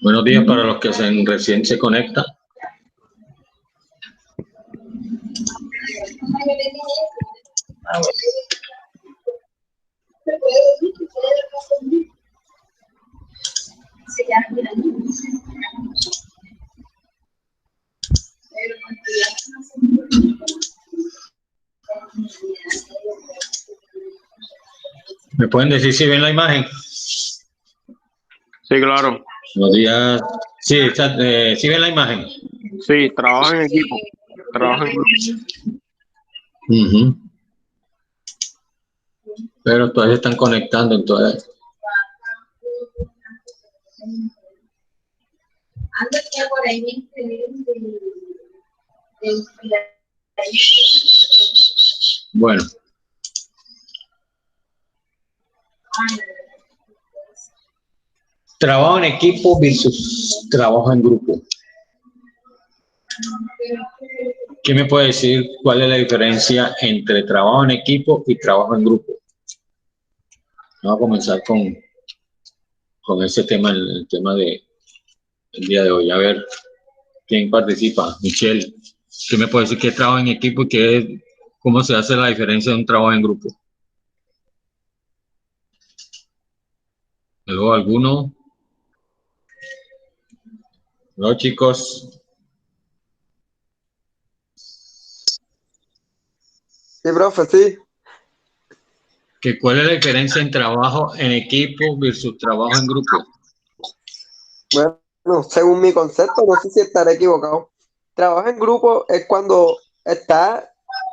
Buenos días para los que recién se conectan. ¿Me pueden decir si ven la imagen? Sí, claro. Buenos días. Sí, ¿sí ven la imagen? Sí, trabajo en equipo. Trabajo en grupo. Pero todavía están conectando, entonces. Bueno. Trabajo en equipo versus trabajo en grupo. ¿Qué me puede decir cuál es la diferencia entre trabajo en equipo y trabajo en grupo? Vamos a comenzar con ese tema, el tema del día de hoy. A ver, ¿quién participa? Michelle, ¿qué me puede decir qué es trabajo en equipo y cómo se hace la diferencia de un trabajo en grupo? ¿Luego alguno? ¿No, chicos? Sí, profe, sí. ¿Cuál es la diferencia en trabajo en equipo versus trabajo en grupo? Bueno, según mi concepto, no sé si estaré equivocado. Trabajo en grupo es cuando está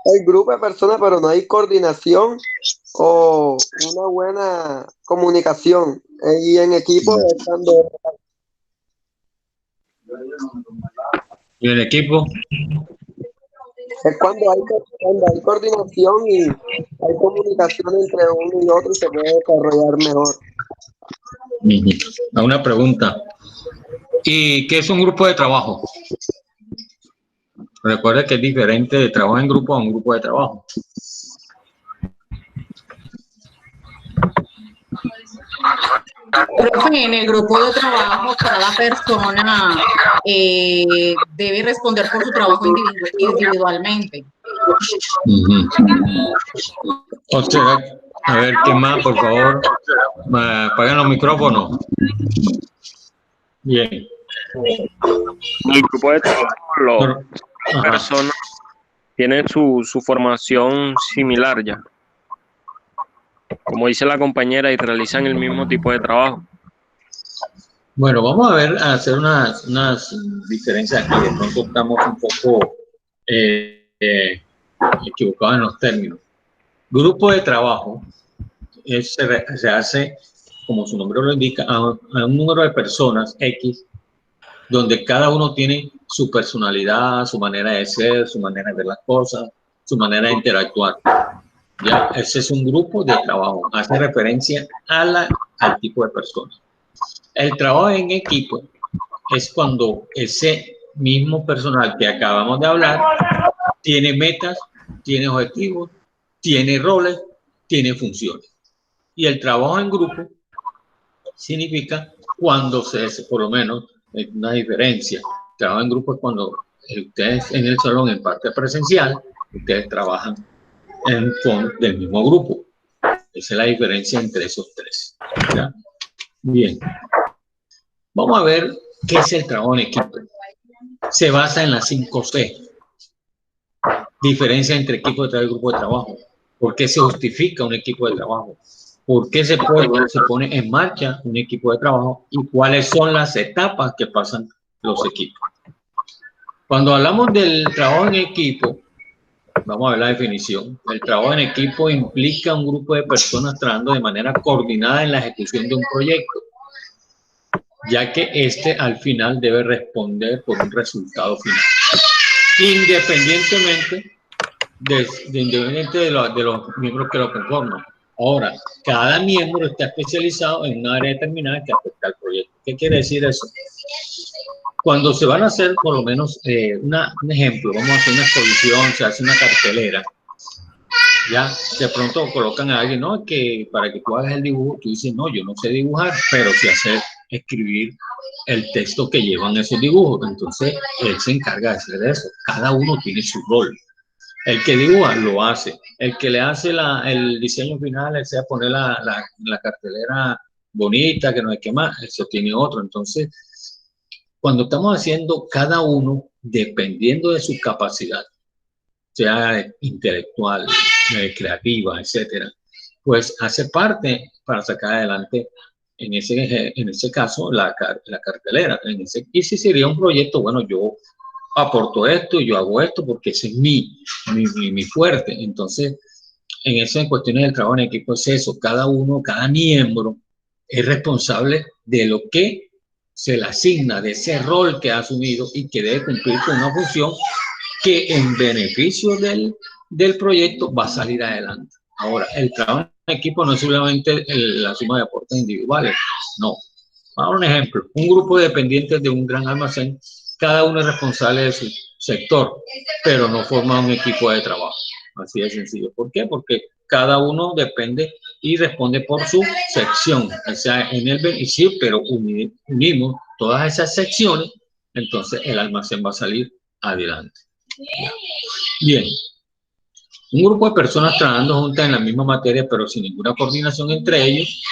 el grupo de personas, pero no hay coordinación o una buena comunicación. Y en equipo es cuando... ¿Y el equipo? Es cuando hay coordinación y hay comunicación entre uno y otro y se puede desarrollar mejor. Una pregunta. ¿Y qué es un grupo de trabajo? Recuerda que es diferente de trabajo en grupo a un grupo de trabajo. Profe, en el grupo de trabajo, cada persona debe responder por su trabajo individualmente. O sea, a ver, ¿qué más, por favor? Apaguen los micrófonos. Bien. En el grupo de trabajo, las personas tienen su formación similar ya. Como dice la compañera, y realizan el mismo tipo de trabajo. Bueno, vamos a hacer unas diferencias aquí. De pronto estamos un poco equivocados en los términos. Grupo de trabajo se hace, como su nombre lo indica, a un número de personas X, donde cada uno tiene su personalidad, su manera de ser, su manera de ver las cosas, su manera de interactuar. Ya, ese es un grupo de trabajo. Hace referencia al tipo de personas. El trabajo en equipo es cuando ese mismo personal que acabamos de hablar tiene metas, tiene objetivos, tiene roles, tiene funciones. Y el trabajo en grupo significa cuando por lo menos, es una diferencia. El trabajo en grupo es cuando ustedes en el salón, en parte presencial, ustedes trabajan del mismo grupo. Esa es la diferencia entre esos tres. ¿Ya? Bien. Vamos a ver qué es el trabajo en equipo. Se basa en las 5C. Diferencia entre equipo de trabajo y grupo de trabajo. ¿Por qué se justifica un equipo de trabajo? ¿Por qué se pone en marcha un equipo de trabajo? ¿Y cuáles son las etapas que pasan los equipos? Cuando hablamos del trabajo en equipo, vamos a ver la definición. El trabajo en equipo implica un grupo de personas trabajando de manera coordinada en la ejecución de un proyecto, ya que este al final debe responder por un resultado final, independientemente de los miembros que lo conforman. Ahora, cada miembro está especializado en un área determinada que afecta al proyecto. ¿Qué quiere decir eso? Cuando se van a hacer, por lo menos, un ejemplo, vamos a hacer una exposición, se hace una cartelera, ya, de pronto colocan a alguien, no, que para que tú hagas el dibujo, tú dices, no, yo no sé dibujar, pero sí escribir el texto que llevan esos dibujos. Entonces, él se encarga de hacer eso. Cada uno tiene su rol. El que dibuja lo hace. El que le hace el diseño final, sea poner la cartelera bonita, que no hay que más, eso tiene otro. Entonces, cuando estamos haciendo cada uno, dependiendo de su capacidad, sea intelectual, creativa, etcétera, pues hace parte para sacar adelante, en ese caso, la cartelera. Y si sería un proyecto, bueno, yo aporto esto y yo hago esto porque ese es mi fuerte. Entonces, en esas cuestiones del trabajo en equipo es eso, cada miembro es responsable de lo que se le asigna, de ese rol que ha asumido y que debe cumplir con una función que en beneficio del proyecto va a salir adelante. Ahora, el trabajo en equipo no es solamente la suma de aportes individuales, no. Para un ejemplo, un grupo de dependientes de un gran almacén, cada uno es responsable de su sector, pero no forma un equipo de trabajo. Así de sencillo. ¿Por qué? Porque cada uno depende y responde por su sección. O sea, en el beneficio, pero unimos todas esas secciones, entonces el almacén va a salir adelante. Bien. Un grupo de personas trabajando juntas en la misma materia, pero sin ninguna coordinación entre ellos,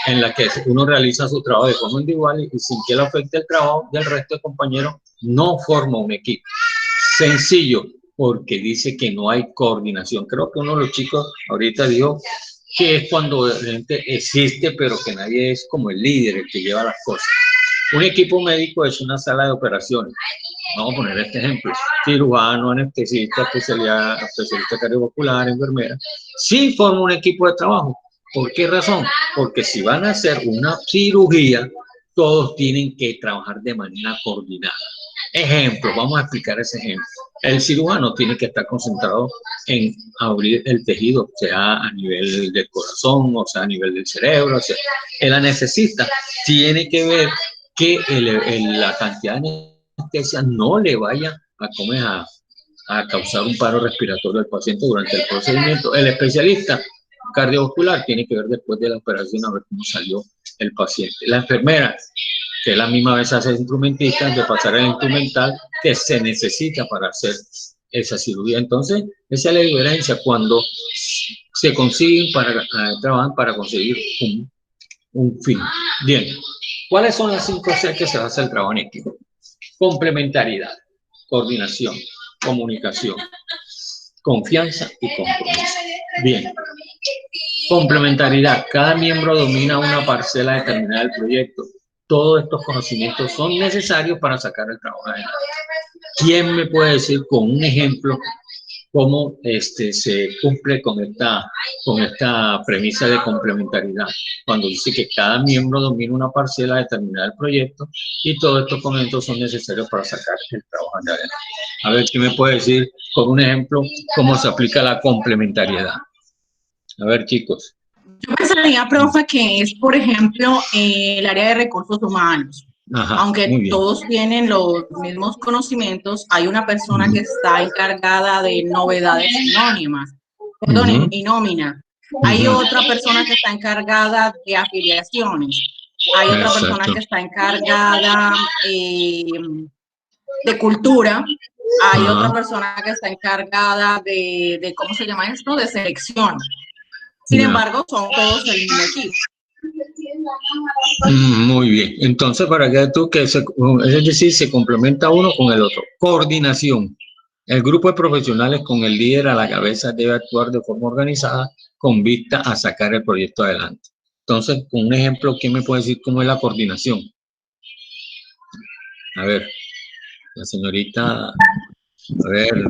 en la que uno realiza su trabajo de forma individual y sin que le afecte el trabajo del resto de compañeros, no forma un equipo. Sencillo, porque dice que no hay coordinación. Creo que uno de los chicos ahorita dijo que es cuando la gente existe, pero que nadie es como el líder, el que lleva las cosas. Un equipo médico es una sala de operaciones. Vamos a poner este ejemplo: cirujano, anestesista, especialista cardiovascular, enfermera. Sí forma un equipo de trabajo. ¿Por qué razón? Porque si van a hacer una cirugía, todos tienen que trabajar de manera coordinada. Ejemplo, vamos a explicar ese ejemplo. El cirujano tiene que estar concentrado en abrir el tejido, sea a nivel del corazón, o sea a nivel del cerebro. O sea, el anestesista tiene que ver que la cantidad de anestesia no le vaya a causar un paro respiratorio al paciente durante el procedimiento. El especialista cardiovascular tiene que ver después de la operación a ver cómo salió el paciente. La enfermera, que es la misma vez hace instrumentista, de pasar el instrumental que se necesita para hacer esa cirugía. Entonces, esa es la diferencia cuando se consiguen trabajan para conseguir un fin. Bien, ¿cuáles son las 5 C que se basa el trabajo en equipo? Complementariedad, coordinación, comunicación, confianza y compromiso. Bien. Complementariedad. Cada miembro domina una parcela determinada del proyecto. Todos estos conocimientos son necesarios para sacar el trabajo adelante. ¿Quién me puede decir con un ejemplo cómo se cumple con esta premisa de complementariedad? Cuando dice que cada miembro domina una parcela determinada del proyecto y todos estos conocimientos son necesarios para sacar el trabajo adelante. A ver, ¿quién me puede decir con un ejemplo cómo se aplica la complementariedad? A ver, chicos. Yo pensaría, profe, que es, por ejemplo, el área de recursos humanos. Ajá, aunque todos tienen los mismos conocimientos, hay una persona que está encargada de novedades y nómina. Hay otra persona que está encargada de afiliaciones. Hay otra persona que está encargada de cultura. Hay otra persona que está encargada de ¿cómo se llama esto? De selección. Sin embargo, son todos el mismo equipo. Muy bien. Entonces, para que tú, es decir, se complementa uno con el otro. Coordinación. El grupo de profesionales con el líder a la cabeza debe actuar de forma organizada con vista a sacar el proyecto adelante. Entonces, con un ejemplo, ¿quién me puede decir cómo es la coordinación? A ver, la señorita, a ver.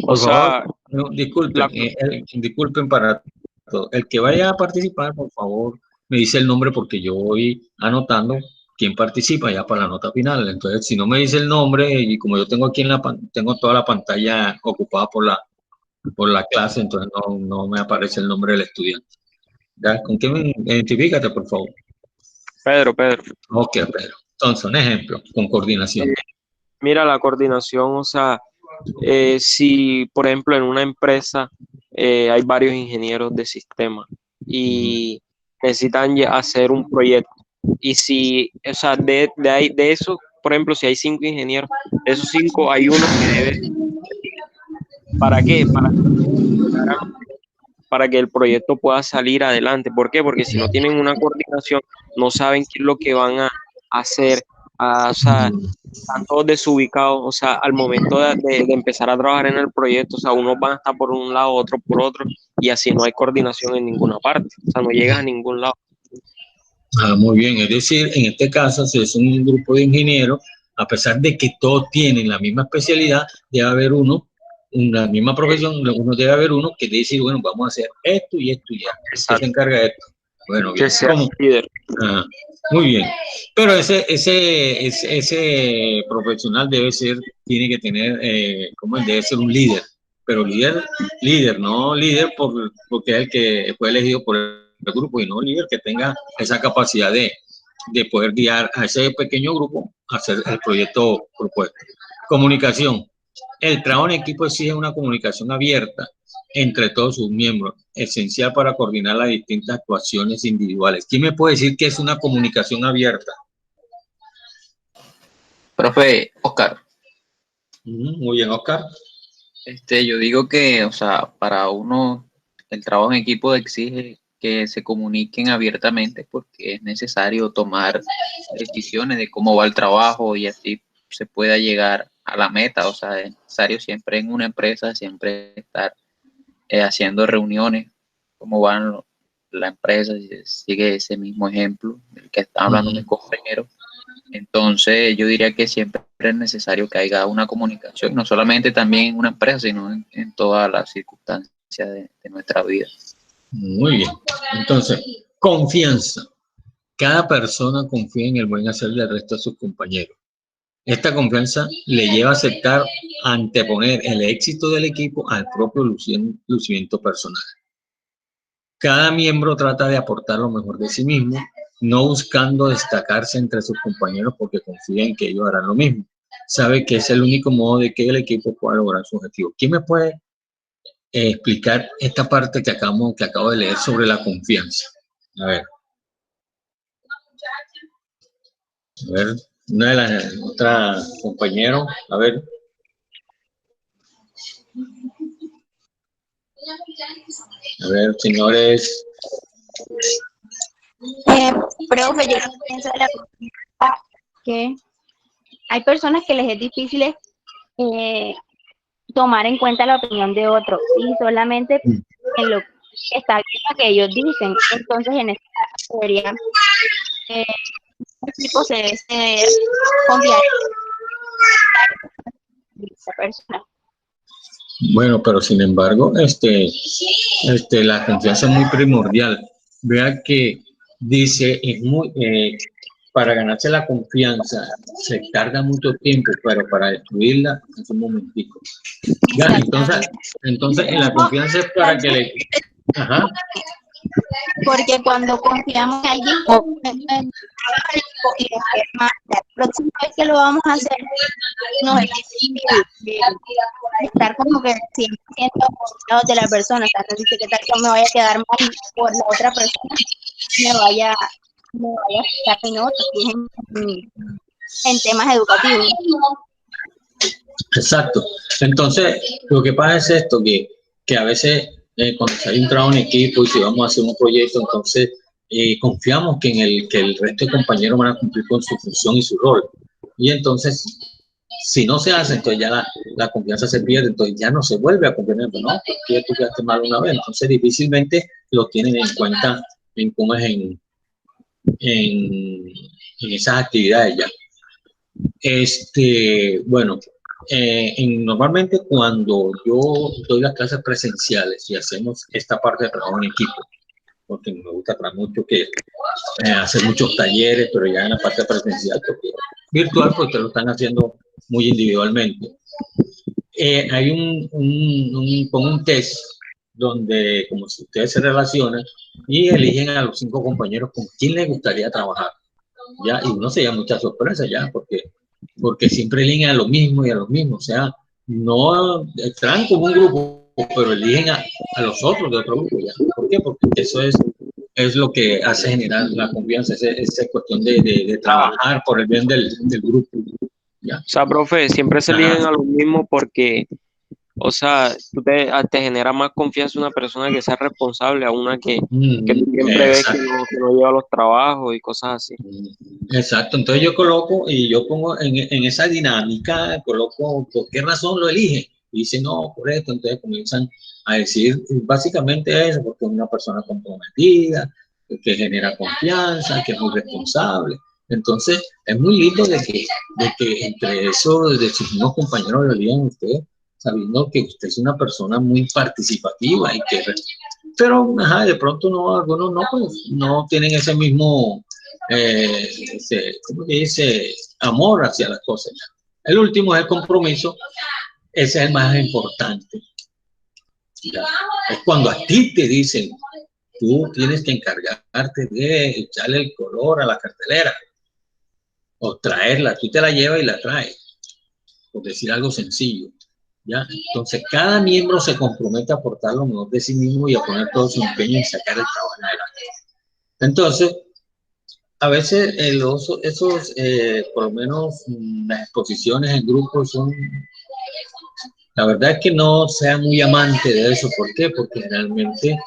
Por favor, no, disculpen para todo. El que vaya a participar, por favor, me dice el nombre porque yo voy anotando quién participa ya para la nota final. Entonces, si no me dice el nombre y como yo tengo aquí tengo toda la pantalla ocupada por la clase, entonces no me aparece el nombre del estudiante. ¿Ya? ¿Con quién me identifícate, por favor? Pedro. Ok, Pedro. Entonces, un ejemplo, con coordinación. Mira, la coordinación, o sea, si, por ejemplo, en una empresa hay varios ingenieros de sistema y necesitan hacer un proyecto, Y si, o sea, de eso, por ejemplo, si hay 5 ingenieros, de esos 5 hay uno que debe. ¿Para qué? Para que el proyecto pueda salir adelante. ¿Por qué? Porque si no tienen una coordinación, no saben qué es lo que van a hacer, o sea, están todos desubicados, o sea, al momento de empezar a trabajar en el proyecto, o sea, unos van a estar por un lado, otros por otro, y así no hay coordinación en ninguna parte, o sea, no llegas a ningún lado. Muy bien, es decir, en este caso, si es un grupo de ingenieros, a pesar de que todos tienen la misma especialidad, debe haber uno, una misma profesión, uno debe haber uno que debe decir, bueno, vamos a hacer esto y esto y ya. ¿Quién se encarga de esto? Bueno, bien. Que sea líder. Muy bien. Pero ese profesional tiene que tener, debe ser un líder. Pero líder, no líder porque es el que fue elegido por el grupo, y no líder que tenga esa capacidad de poder guiar a ese pequeño grupo a hacer el proyecto propuesto. Comunicación. El trabajo en equipo exige una comunicación abierta entre todos sus miembros, esencial para coordinar las distintas actuaciones individuales. ¿Quién me puede decir qué es una comunicación abierta? Profe, Oscar. Muy bien, Oscar. Yo digo que, o sea, para uno el trabajo en equipo exige que se comuniquen abiertamente porque es necesario tomar decisiones de cómo va el trabajo y así se pueda llegar a la meta. O sea, es necesario siempre en una empresa, siempre estar haciendo reuniones, cómo van la empresa, sigue ese mismo ejemplo del que está hablando mi compañero. Entonces yo diría que siempre es necesario que haya una comunicación, no solamente también en una empresa, sino en todas las circunstancias de nuestra vida. Muy bien. Entonces, confianza. Cada persona confía en el buen hacer del resto de sus compañeros. Esta confianza le lleva a aceptar anteponer el éxito del equipo al propio lucimiento personal. Cada miembro trata de aportar lo mejor de sí mismo, no buscando destacarse entre sus compañeros porque confía en que ellos harán lo mismo. Sabe que es el único modo de que el equipo pueda lograr su objetivo. ¿Quién me puede explicar esta parte que acabo de leer sobre la confianza? A ver, una de las otras compañeros, a ver. A ver, señores. Profe, yo pienso de la confianza que hay personas que les es difícil tomar en cuenta la opinión de otros y solamente en lo que está bien que ellos dicen. Entonces, en este caso debería el equipo se debe confiar en esa persona. Bueno, pero sin embargo, la confianza es muy primordial. Vea que dice, para ganarse la confianza se tarda mucho tiempo, pero para destruirla es un momentico. Ya, entonces en la confianza es para que le... Ajá. Porque cuando confiamos en alguien, la próxima vez que lo vamos a hacer, no es estar como que 100% confiados de la persona. O sea, no dice que tal que me vaya a quedar mal por la otra persona, me vaya a quitar mi nota, en temas educativos. Exacto. Entonces, lo que pasa es esto, que a veces cuando hay un trabajo en equipo y si vamos a hacer un proyecto, entonces confiamos que el resto de compañeros van a cumplir con su función y su rol. Y entonces, si no se hace, entonces ya la confianza se pierde, entonces ya no se vuelve a confiar, ¿no? Porque tú quedaste mal una vez, entonces difícilmente lo tienen en cuenta en cómo es en esas actividades ya. Bueno, normalmente cuando yo doy las clases presenciales y hacemos esta parte de trabajo en equipo, porque me gusta mucho hacer muchos talleres, pero ya en la parte presencial, porque virtual pues te lo están haciendo muy individualmente. Hay un test donde como si ustedes se relacionan y eligen a los 5 compañeros con quién les gustaría trabajar, ya, y uno se da mucha sorpresa ya, porque siempre eligen a lo mismo y a los mismos, o sea, no están como un grupo, pero eligen a los otros de otro grupo ya. ¿Por qué? Porque eso es es lo que hace generar la confianza, esa cuestión de trabajar por el bien del grupo. ¿Ya? O sea, profe, siempre se eligen a lo mismo porque, o sea, te genera más confianza una persona que sea responsable a una que tú siempre ves que no lleva los trabajos y cosas así. Exacto, entonces yo coloco y yo pongo en esa dinámica, coloco por qué razón lo eligen. Y dicen, no, por esto, entonces comienzan a decir básicamente eso, porque es una persona comprometida, que genera confianza, que es muy responsable. Entonces, es muy lindo de que entre esos, de sus mismos compañeros lo elijan usted, sabiendo que usted es una persona muy participativa y que, pero ajá, de pronto no, algunos no, pues no tienen ese mismo, ¿cómo se dice? Amor hacia las cosas. El último es el compromiso, ese es el más importante. ¿Ya? Es cuando a ti te dicen, tú tienes que encargarte de echarle el color a la cartelera o traerla, tú te la llevas y la traes, por decir algo sencillo. ¿Ya? Entonces, cada miembro se compromete a aportar lo mejor de sí mismo y a poner todo su empeño en sacar el trabajo adelante. Entonces, a veces por lo menos las exposiciones en grupo son, la verdad es que no sea muy amante de eso. ¿Por qué? Porque generalmente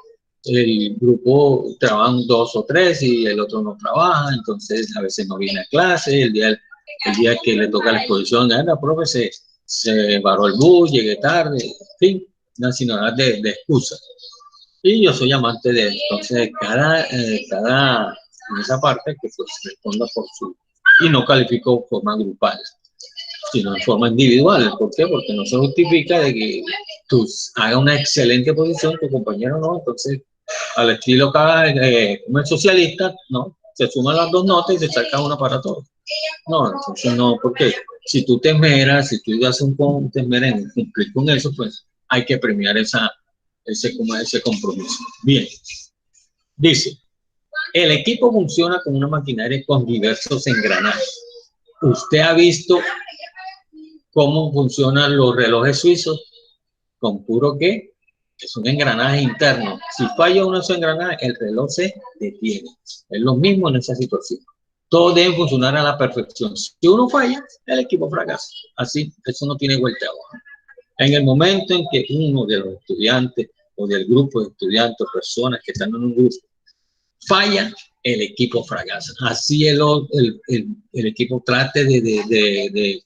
el grupo trabajan 2 o 3 y el otro no trabaja, entonces a veces no viene a clase, el día que le toca la exposición, la profe se varó el bus, llegué tarde, en fin, no sino nada de excusa. Y yo soy amante de entonces cada en esa parte que pues responda por su, y no califico de forma grupal, sino en forma individual. ¿Por qué? Porque no se justifica de que tú hagas una excelente posición, tu compañero no, entonces al estilo como el socialista, no, se suman las 2 notas y se saca una para todos. No, entonces no, porque si tú te esmeras, si tú te esmeras en cumplir con eso, pues hay que premiar ese compromiso. Bien, dice, el equipo funciona como una maquinaria con diversos engranajes. ¿Usted ha visto cómo funcionan los relojes suizos? ¿Con puro qué? Es un engranaje interno. Si falla uno de esos engranajes, el reloj se detiene. Es lo mismo en esa situación. Todos deben funcionar a la perfección. Si uno falla, el equipo fracasa. Así, eso no tiene vuelta abajo. En el momento en que uno de los estudiantes o del grupo de estudiantes o personas que están en un grupo falla, el equipo fracasa. Así el equipo trate de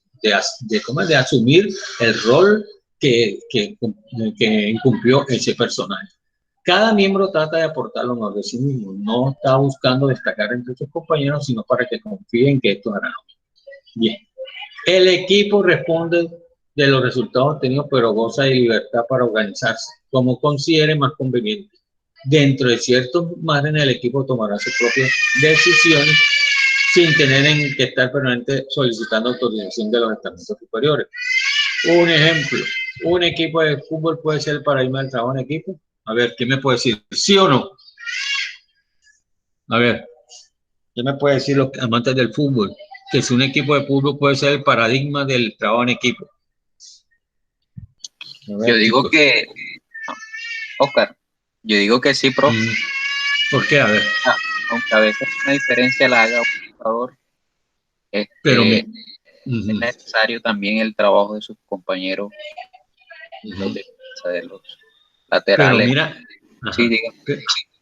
asumir el rol que incumplió ese personaje. Cada miembro trata de aportar lo mejor de sí mismo. No está buscando destacar entre sus compañeros, sino para que confíen que esto hará. Bien. El equipo responde de los resultados obtenidos, pero goza de libertad para organizarse, como considere más conveniente. Dentro de ciertos márgenes, el equipo tomará sus propias decisiones sin tener que estar permanentemente solicitando autorización de los estamentos superiores. Un ejemplo, un equipo de fútbol puede ser el paradigma del trabajo en equipo. A ver, ¿qué me puede decir? ¿Sí o no? A ver, ¿qué me puede decir los amantes del fútbol? Que si un equipo de fútbol puede ser el paradigma del trabajo en equipo. Ver, yo digo chicos. Que, Oscar, yo digo que sí, profe. ¿Por qué? A ver. Aunque a veces una diferencia la haga un jugador, pero es necesario también el trabajo de sus compañeros, de los laterales. Pero mira, sí,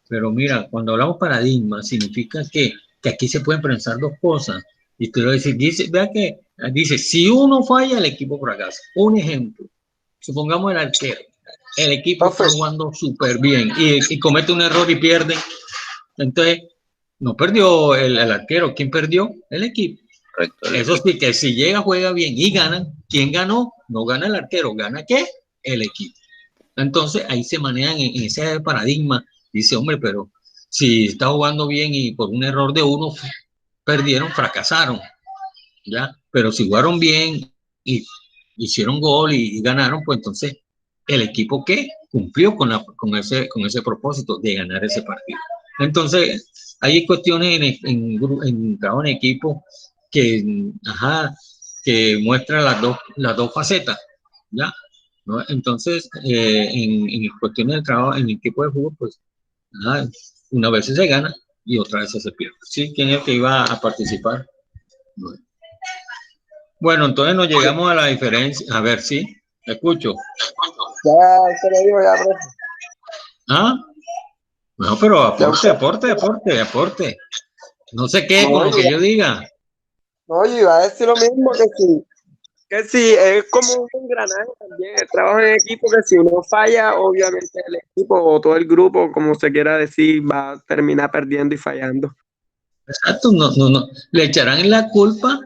pero mira, cuando hablamos paradigma, significa que aquí se pueden pensar 2 cosas. Y tú lo dices, vea que dice, si uno falla, el equipo fracasa. Un ejemplo, supongamos el arquero. El equipo está jugando súper bien y comete un error y pierde. Entonces, no perdió el arquero. ¿Quién perdió? El equipo. Correcto, eso sí, que si llega, juega bien y ganan. ¿Quién ganó? No gana el arquero. ¿Gana qué? El equipo. Entonces, ahí se manejan en ese paradigma. Dice, hombre, pero si está jugando bien y por un error de uno perdieron, fracasaron. ¿Ya? Pero si jugaron bien y hicieron gol y ganaron, pues entonces el equipo que cumplió con ese propósito de ganar ese partido. Entonces, hay cuestiones en trabajo en equipo que muestran las dos facetas, ¿ya? ¿No? Entonces, en cuestiones del trabajo en equipo de fútbol, pues, Una vez se gana y otra vez se pierde. ¿Sí? ¿Quién es el que iba a participar? Bueno, entonces nos llegamos a la diferencia. A ver, sí, escucho. Ya se lo digo ya, profe. ¿Ah? No, pero aporte. No sé qué, con lo que yo diga. No, yo iba a decir lo mismo, que sí, es como un engranaje también, el trabajo en equipo, que si uno falla, obviamente el equipo o todo el grupo, como se quiera decir, va a terminar perdiendo y fallando. Exacto, no. Le echarán la culpa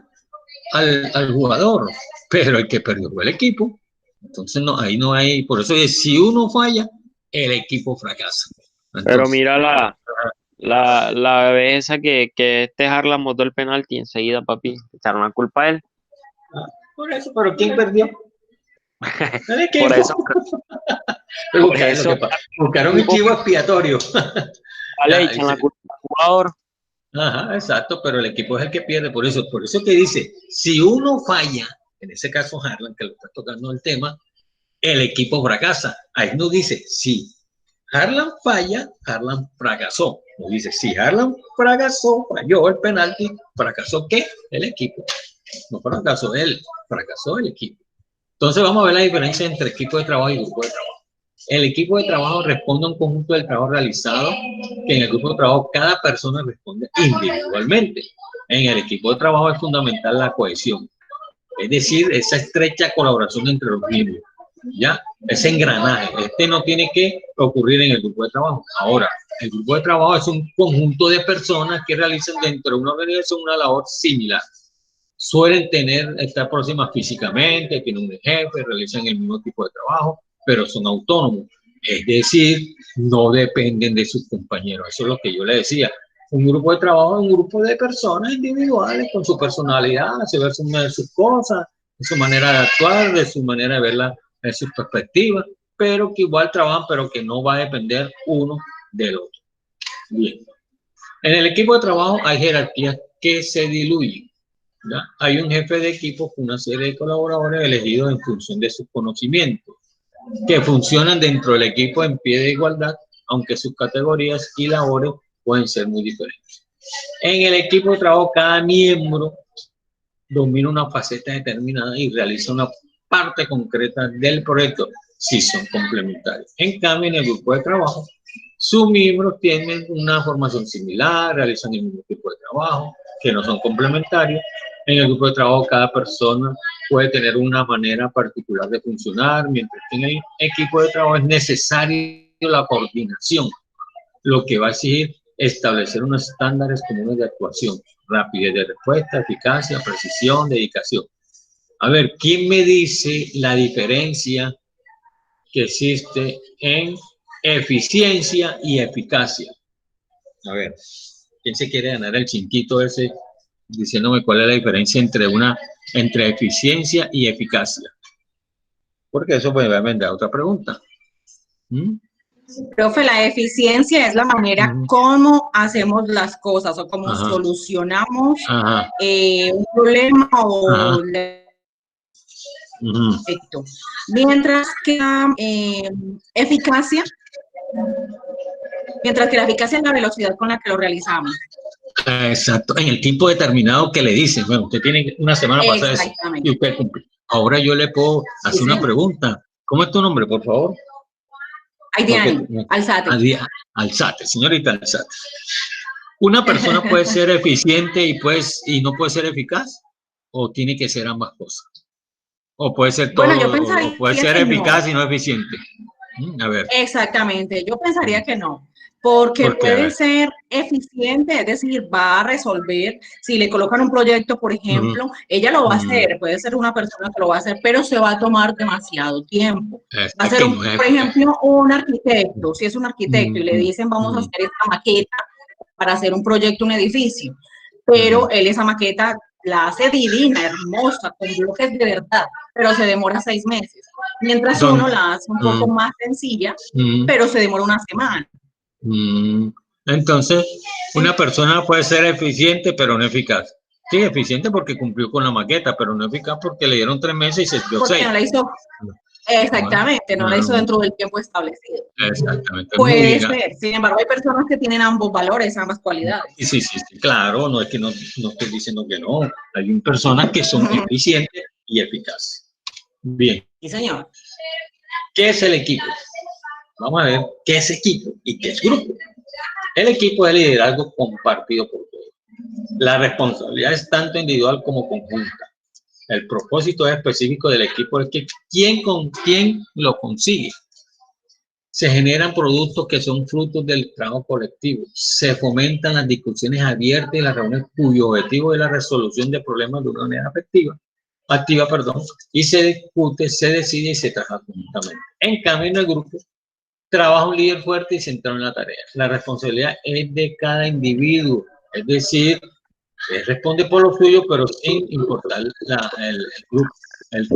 al jugador, pero el que perdió fue el equipo. Entonces, no, ahí no hay, por eso es, si uno falla, el equipo fracasa. Entonces, pero mira la vez esa que Harlan botó el penalti enseguida, papi, echaron la culpa a él. Por eso, pero ¿quién perdió? El equipo. Por eso. Buscaron un chivo expiatorio. Vale, echan la culpa al jugador. Ajá, exacto, pero el equipo es el que pierde. Por eso que dice, si uno falla, en ese caso Harlan, que lo está tocando el tema, el equipo fracasa. Ahí no dice, si Harlan falla, Harlan fracasó. No dice, si Harlan fracasó, falló el penalti, ¿fracasó qué? El equipo. No fracasó él, fracasó el equipo. Entonces vamos a ver la diferencia entre equipo de trabajo y grupo de trabajo. El equipo de trabajo responde a un conjunto del trabajo realizado, que en el grupo de trabajo cada persona responde individualmente. En el equipo de trabajo es fundamental la cohesión, es decir, esa estrecha colaboración entre los miembros, ¿ya? Ese engranaje, no tiene que ocurrir en el grupo de trabajo. Ahora, el grupo de trabajo es un conjunto de personas que realizan dentro de una organización una labor similar. Suelen estar próximas físicamente, tienen un jefe, realizan el mismo tipo de trabajo, pero son autónomos. Es decir, no dependen de sus compañeros. Eso es lo que yo le decía. Un grupo de trabajo es un grupo de personas individuales con su personalidad, de sus cosas, de su manera de actuar, de su manera de verla, de sus perspectivas, pero que igual trabajan, pero que no va a depender uno del otro. Bien. En el equipo de trabajo hay jerarquías que se diluyen. ¿Ya? Hay un jefe de equipo con una serie de colaboradores elegidos en función de sus conocimientos, que funcionan dentro del equipo en pie de igualdad, aunque sus categorías y labores pueden ser muy diferentes. En el equipo de trabajo, cada miembro domina una faceta determinada y realiza una parte concreta del proyecto, si son complementarios. En cambio, en el grupo de trabajo, sus miembros tienen una formación similar, realizan el mismo tipo de trabajo, que no son complementarios. En el grupo de trabajo, cada persona puede tener una manera particular de funcionar, mientras que en el equipo de trabajo es necesario la coordinación, lo que va a exigir establecer unos estándares comunes de actuación, rapidez de respuesta, eficacia, precisión, dedicación. A ver, ¿quién me dice la diferencia que existe en eficiencia y eficacia? A ver, ¿quién se quiere ganar el chinquito ese diciéndome cuál es la diferencia entre eficiencia y eficacia? Porque eso puede haber otra pregunta. Profe, la eficiencia es la manera como hacemos las cosas o cómo solucionamos un problema o efecto. Mientras que la eficacia es la velocidad con la que lo realizamos. Exacto, en el tiempo determinado que le dicen, bueno, usted tiene una semana para hacer eso y usted cumple. Ahora yo le puedo hacer una pregunta. ¿Cómo es tu nombre, por favor? Aidiani, Alzate. Alzate, señorita Alzate. ¿Una persona puede ser eficiente y no puede ser eficaz? ¿O tiene que ser ambas cosas? ¿O puede ser todo? Bueno, yo pensaría o puede ser eficaz y no eficiente. A ver. Exactamente, yo pensaría que no. Porque puede ser eficiente, es decir, va a resolver, si le colocan un proyecto, por ejemplo, ella lo va a hacer, puede ser una persona que lo va a hacer, pero se va a tomar demasiado tiempo. Va a ser, por ejemplo, un arquitecto, si es un arquitecto y le dicen vamos a hacer esta maqueta para hacer un proyecto, un edificio, pero él esa maqueta la hace divina, hermosa, con bloques de verdad, pero se demora 6 meses. Mientras uno la hace un poco más sencilla, pero se demora una semana. Entonces, una persona puede ser eficiente, pero no eficaz. Sí, eficiente porque cumplió con la maqueta, pero no eficaz porque le dieron 3 meses y se dio 6. No la hizo. Exactamente, no lo hizo dentro del tiempo establecido. Exactamente. Puede ser, sin embargo, hay personas que tienen ambos valores, ambas cualidades. Sí, claro, no es que no estoy diciendo que no. Hay personas que son eficientes y eficaces. Bien. Sí, señor. ¿Qué es el equipo? Vamos a ver qué es equipo y qué es grupo. El equipo es el liderazgo compartido por todos. La responsabilidad es tanto individual como conjunta. El propósito específico del equipo es que quién lo consigue. Se generan productos que son frutos del trabajo colectivo. Se fomentan las discusiones abiertas y las reuniones cuyo objetivo es la resolución de problemas de una manera activa, y se discute, se decide y se trabaja conjuntamente. En cambio, en el grupo trabaja un líder fuerte y centrado en la tarea. La responsabilidad es de cada individuo, es decir, él responde por lo suyo, pero sin importar el grupo, el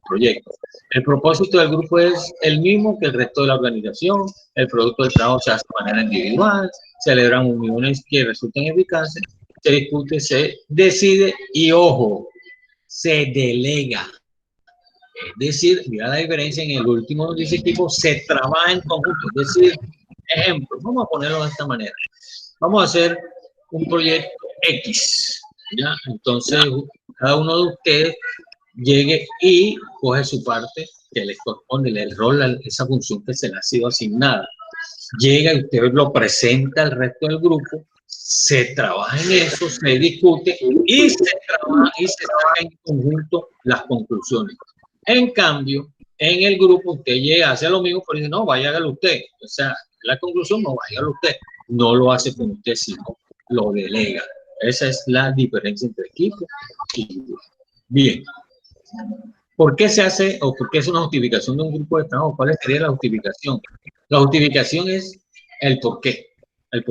proyecto. El propósito del grupo es el mismo que el resto de la organización. El producto del trabajo se hace de manera individual, celebran uniones que resultan eficaces, se discute, se decide y, ojo, se delega. Es decir, mira la diferencia, en el último de ese equipo se trabaja en conjunto. Es decir, ejemplo, vamos a ponerlo de esta manera. Vamos a hacer un proyecto X, ¿ya? Entonces, cada uno de ustedes llegue y coge su parte que les corresponde, el rol, esa función que se le ha sido asignada. Llega y usted lo presenta al resto del grupo, se trabaja en eso, se discute y se trabaja en conjunto las conclusiones. En cambio, en el grupo usted llega, hace lo mismo, pero dice, no, vaya, hágalo usted. O sea, la conclusión, no, váyalo usted. No lo hace con usted, sino lo delega. Esa es la diferencia entre equipo y grupo. Bien. ¿Por qué se hace o por qué es una justificación de un grupo de trabajo? ¿Cuál sería la justificación? La justificación es el por qué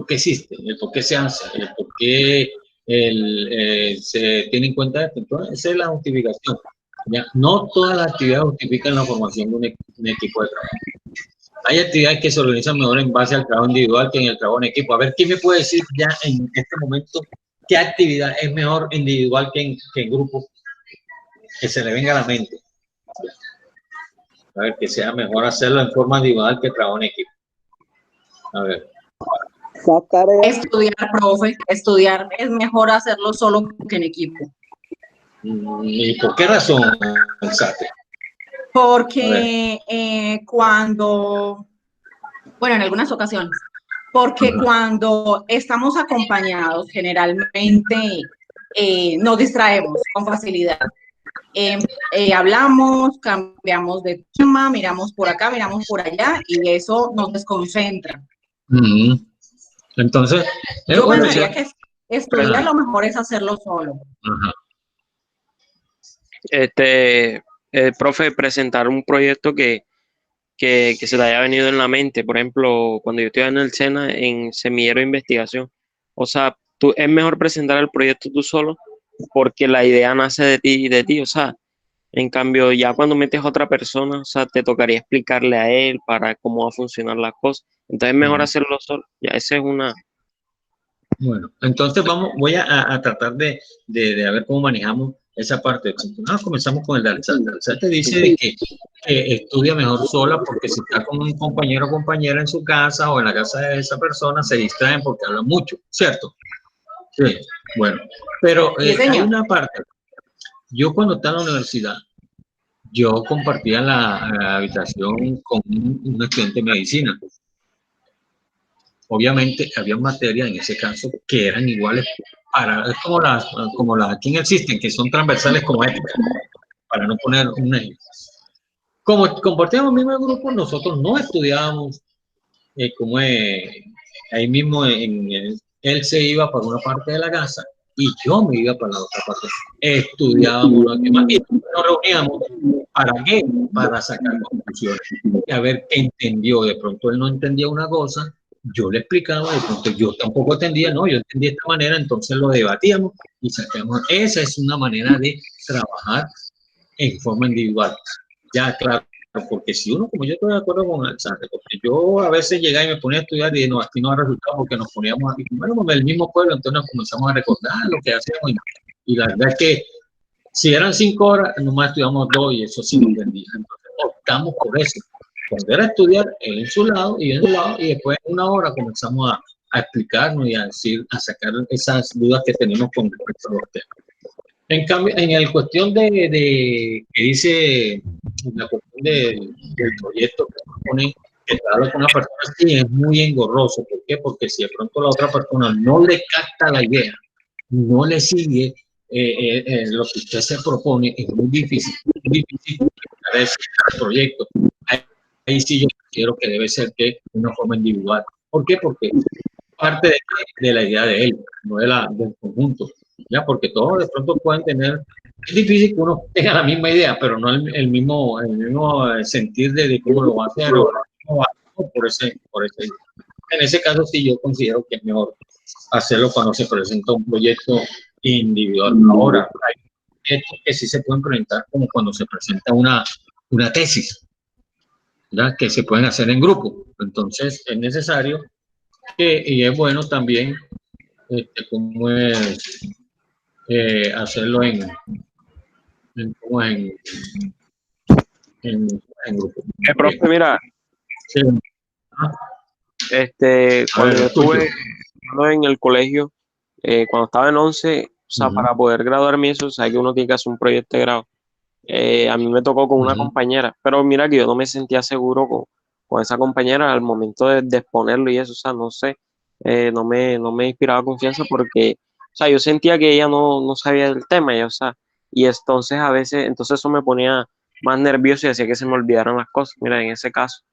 existe, el por qué se hace, el por qué se tiene en cuenta esto. Entonces, esa es la justificación. ¿Ya? No todas las actividades justifican la formación de un equipo de trabajo. Hay actividades que se organizan mejor en base al trabajo individual que en el trabajo en equipo. A ver, ¿quién me puede decir ya en este momento qué actividad es mejor individual que en grupo? Que se le venga a la mente. A ver, que sea mejor hacerlo en forma individual que trabajo en equipo. A ver. Estudiar, profe, estudiar es mejor hacerlo solo que en equipo. ¿Y por qué razón, Sate? Porque en algunas ocasiones, porque cuando estamos acompañados, generalmente nos distraemos con facilidad. Hablamos, cambiamos de tema, miramos por acá, miramos por allá, y eso nos desconcentra. Entonces, yo pensaría que estudiar lo mejor es hacerlo solo. Profe, presentar un proyecto que se te haya venido en la mente. Por ejemplo, cuando yo estoy en el SENA, en semillero de investigación, o sea, es mejor presentar el proyecto tú solo porque la idea nace de ti, o sea, en cambio, ya cuando metes a otra persona, o sea, te tocaría explicarle a él para cómo va a funcionar las cosas. Entonces es mejor hacerlo solo. Ya, esa es una... Bueno, entonces voy a tratar de ver cómo manejamos esa parte. Comenzamos con el de Alzate. Alzate dice de que estudia mejor sola porque si está con un compañero o compañera en su casa o en la casa de esa persona, se distraen porque hablan mucho, ¿cierto? Sí, bueno, pero hay una parte. Yo cuando estaba en la universidad, yo compartía la habitación con un estudiante de medicina. Obviamente había materias en ese caso que eran iguales es como las aquí en el SISTEM, que son transversales como ética, para no poner un ejemplo. Como compartíamos el mismo grupo, nosotros no estudiábamos ahí mismo él se iba para una parte de la casa y yo me iba para la otra parte. Estudiábamos lo que más y nos reuníamos. ¿Para qué? Para sacar conclusiones. A ver qué entendió. De pronto él no entendía una cosa, yo le explicaba, de pronto yo tampoco entendía, no, yo entendí de esta manera, entonces lo debatíamos y sacamos. Esa es una manera de trabajar en forma individual. Ya, claro, porque si uno, como yo estoy de acuerdo con Alexander, porque yo a veces llegaba y me ponía a estudiar y no, aquí no ha resultado porque nos poníamos aquí, bueno, con el mismo pueblo, entonces nos comenzamos a recordar lo que hacemos y la verdad es que Si eran 5 horas, nomás estudiamos 2 y eso sí nos vendía. Entonces optamos por eso. Poner a estudiar él en su lado y en su lado, y después en 1 hora comenzamos a explicarnos y a decir, a sacar esas dudas que tenemos con respecto a los temas. En cambio, en la cuestión que dice, la cuestión del proyecto que propone, que habla con una persona, sí es muy engorroso. ¿Por qué? Porque si de pronto la otra persona no le capta la idea, no le sigue lo que usted se propone, es muy difícil ese proyecto. Ahí sí yo considero que debe ser de una forma individual. ¿Por qué? Porque parte de la idea de él, no del conjunto. ¿Ya? Porque todos de pronto pueden tener, es difícil que uno tenga la misma idea, pero no el mismo sentir de cómo lo va a hacer o cómo va a hacer por ese. En ese caso sí yo considero que es mejor hacerlo cuando se presenta un proyecto individual. Ahora, hay proyectos que sí se pueden presentar como cuando se presenta una tesis, ¿ya? Que se pueden hacer en grupo. Entonces es necesario y es bueno también como es hacerlo en grupo. Profe, mira, Sí. cuando yo estuve en el colegio, cuando estaba en 11, o sea, para poder graduarme eso, o sea, que uno tiene que hacer un proyecto de grado. A mí me tocó con una compañera, pero mira que yo no me sentía seguro con esa compañera al momento de exponerlo y eso, o sea, no sé, no me inspiraba confianza porque, o sea, yo sentía que ella no sabía del tema, ya, o sea, y entonces a veces, entonces eso me ponía más nervioso y hacía que se me olvidaran las cosas, mira, en ese caso.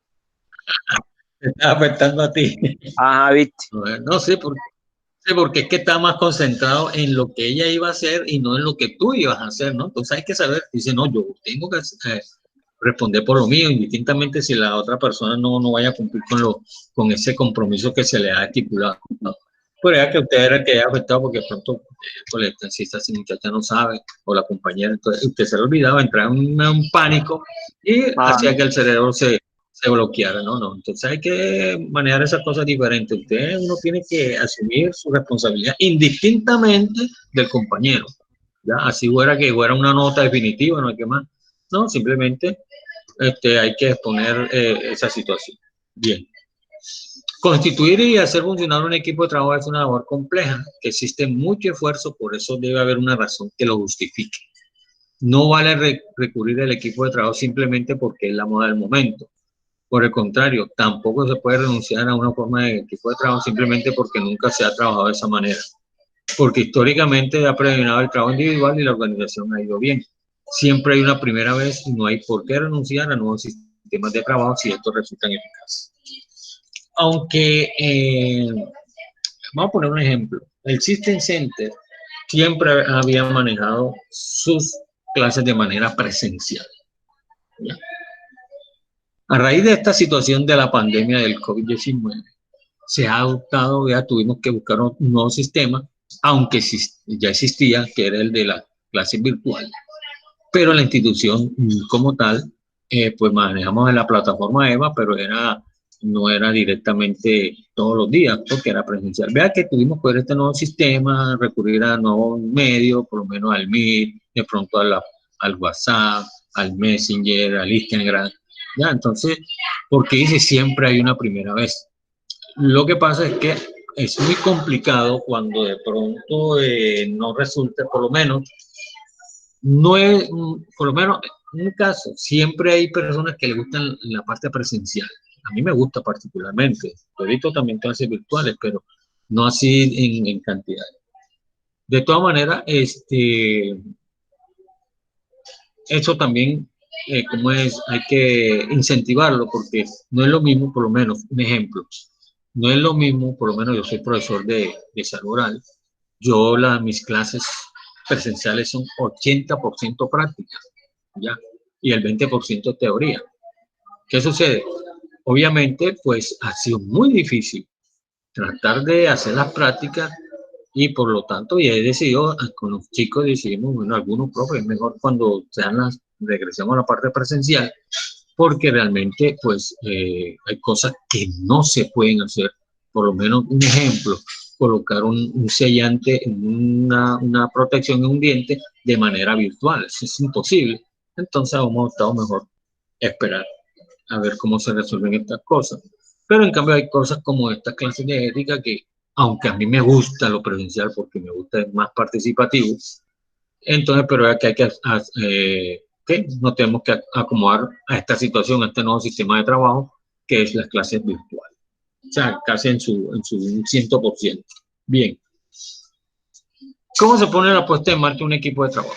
Te está afectando a ti. Ajá, viste. No sé porque es que está más concentrado en lo que ella iba a hacer y no en lo que tú ibas a hacer, ¿no? Entonces hay que saber, dice, no, yo tengo que responder por lo mío, indistintamente si la otra persona no vaya a cumplir con ese compromiso que se le ha estipulado, ¿no? Pero ya que usted era el que haya afectado porque de pronto si esta muchacha no sabe, o la compañera, entonces usted se le olvidaba, entraba en un pánico y hacía que el cerebro se bloqueara, ¿no? Entonces hay que manejar esas cosas diferentes. Uno tiene que asumir su responsabilidad indistintamente del compañero, ¿ya? Así fuera que fuera una nota definitiva, no hay que más. No, simplemente hay que exponer esa situación. Bien. Constituir y hacer funcionar un equipo de trabajo es una labor compleja, que existe mucho esfuerzo, por eso debe haber una razón que lo justifique. No vale recurrir al equipo de trabajo simplemente porque es la moda del momento. Por el contrario, tampoco se puede renunciar a una forma de equipo de trabajo simplemente porque nunca se ha trabajado de esa manera. Porque históricamente ha predominado el trabajo individual y la organización ha ido bien. Siempre hay una primera vez y no hay por qué renunciar a nuevos sistemas de trabajo si estos resultan eficaces. Aunque, vamos a poner un ejemplo, el System Center siempre había manejado sus clases de manera presencial, ¿ya? A raíz de esta situación de la pandemia del COVID-19, se ha adoptado, ya tuvimos que buscar un nuevo sistema, aunque ya existía, que era el de la clase virtual, pero la institución como tal, pues manejamos en la plataforma EVA, pero no era directamente todos los días, porque era presencial. Vea que tuvimos que ver este nuevo sistema, recurrir a nuevos medios, por lo menos al Meet, de pronto al WhatsApp, al Messenger, al Instagram. Ya, entonces, porque dice siempre hay una primera vez. Lo que pasa es que es muy complicado cuando de pronto no resulta, por lo menos, no es, por lo menos en un caso, siempre hay personas que le gustan la parte presencial. A mí me gusta particularmente. Yo he visto también clases virtuales, pero no así en cantidad. De todas maneras, eso también, como es, hay que incentivarlo porque no es lo mismo, por lo menos, un ejemplo, no es lo mismo, por lo menos yo soy profesor de salud oral, mis clases presenciales son 80% prácticas, ¿ya? Y el 20% teoría. ¿Qué sucede? Obviamente, pues ha sido muy difícil tratar de hacer las prácticas y por lo tanto ya he decidido, con los chicos decidimos, bueno, algunos profes, es mejor cuando regresemos a la parte presencial, porque realmente pues hay cosas que no se pueden hacer. Por lo menos un ejemplo, colocar un sellante en una protección en un diente de manera virtual. Eso es imposible. Entonces hemos optado mejor esperar a ver cómo se resuelven estas cosas. Pero en cambio hay cosas como estas clases de ética que, aunque a mí me gusta lo presencial porque me gusta es más participativo, entonces, pero es que hay que nos tenemos que acomodar a esta situación, a este nuevo sistema de trabajo, que es las clases virtuales. O sea, casi en su 100%. Bien. ¿Cómo se pone la puesta en marcha de un equipo de trabajo?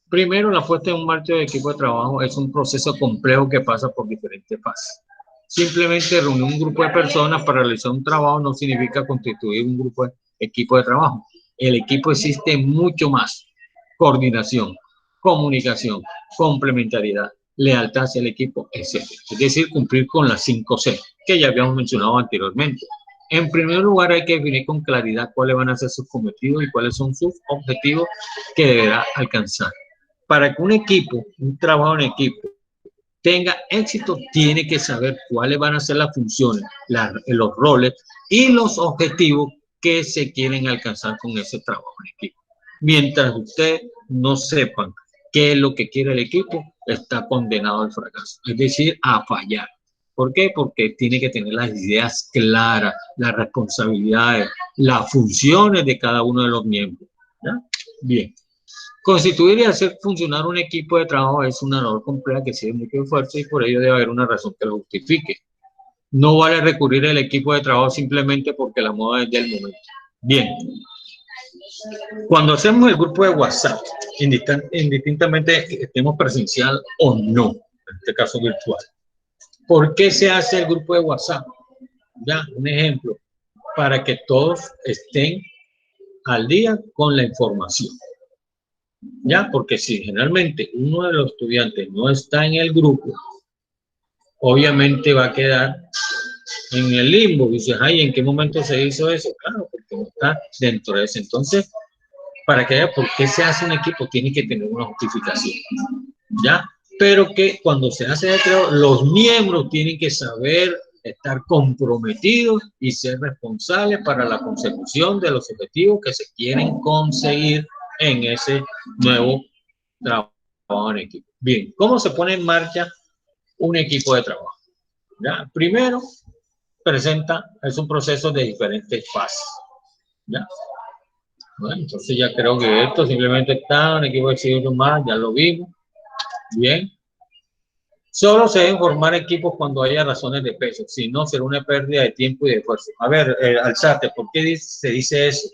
Primero, la puesta en marcha de equipo de trabajo es un proceso complejo que pasa por diferentes fases. Simplemente reunir un grupo de personas para realizar un trabajo no significa constituir un grupo de equipo de trabajo. El equipo existe mucho más. Coordinación, comunicación, complementariedad, lealtad hacia el equipo, etc. Es decir, cumplir con las 5C que ya habíamos mencionado anteriormente. En primer lugar, hay que definir con claridad cuáles van a ser sus cometidos y cuáles son sus objetivos que deberá alcanzar. Para que un equipo, un trabajo en equipo, tenga éxito, tiene que saber cuáles van a ser las funciones, los roles y los objetivos que se quieren alcanzar con ese trabajo en equipo. Mientras ustedes no sepan qué es lo que quiere el equipo, está condenado al fracaso, es decir, a fallar. ¿Por qué? Porque tiene que tener las ideas claras, las responsabilidades, las funciones de cada uno de los miembros. ¿Ya? Bien. Constituir y hacer funcionar un equipo de trabajo es una labor compleja que exige mucho esfuerzo y por ello debe haber una razón que lo justifique. No vale recurrir al equipo de trabajo simplemente porque la moda es del momento. Bien. Cuando hacemos el grupo de WhatsApp, indistintamente estemos presencial o no, en este caso virtual, ¿por qué se hace el grupo de WhatsApp? Ya, un ejemplo, para que todos estén al día con la información. Ya, porque si generalmente uno de los estudiantes no está en el grupo, obviamente va a quedar en el limbo. Dices, ay, ¿en qué momento se hizo eso? Claro, porque no está dentro de eso. Entonces, para que vea por qué se hace un equipo, tiene que tener una justificación. ¿Ya? Pero que cuando se hace los miembros tienen que saber estar comprometidos y ser responsables para la consecución de los objetivos que se quieren conseguir en ese nuevo trabajo en equipo. Bien, ¿cómo se pone en marcha un equipo de trabajo? ¿Ya? Primero, es un proceso de diferentes fases. ¿Ya? Bueno, entonces ya creo que esto simplemente está un equipo de exhibición más, ya lo vimos. Bien. Solo se deben formar equipos cuando haya razones de peso, si no será una pérdida de tiempo y de esfuerzo. A ver, Alzate, ¿por qué se dice eso?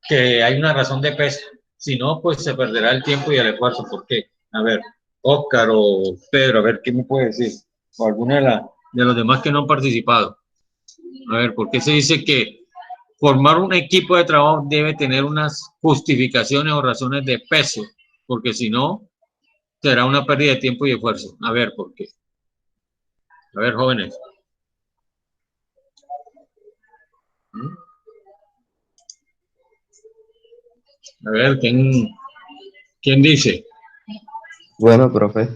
Que hay una razón de peso. Si no, pues se perderá el tiempo y el esfuerzo. ¿Por qué? A ver, Óscar o Pedro, a ver, ¿qué me puede decir? O alguna de los demás que no han participado. A ver, ¿por qué se dice que formar un equipo de trabajo debe tener unas justificaciones o razones de peso? Porque si no, será una pérdida de tiempo y esfuerzo. A ver, ¿por qué? A ver, jóvenes. A ver, ¿quién dice? Bueno, profe,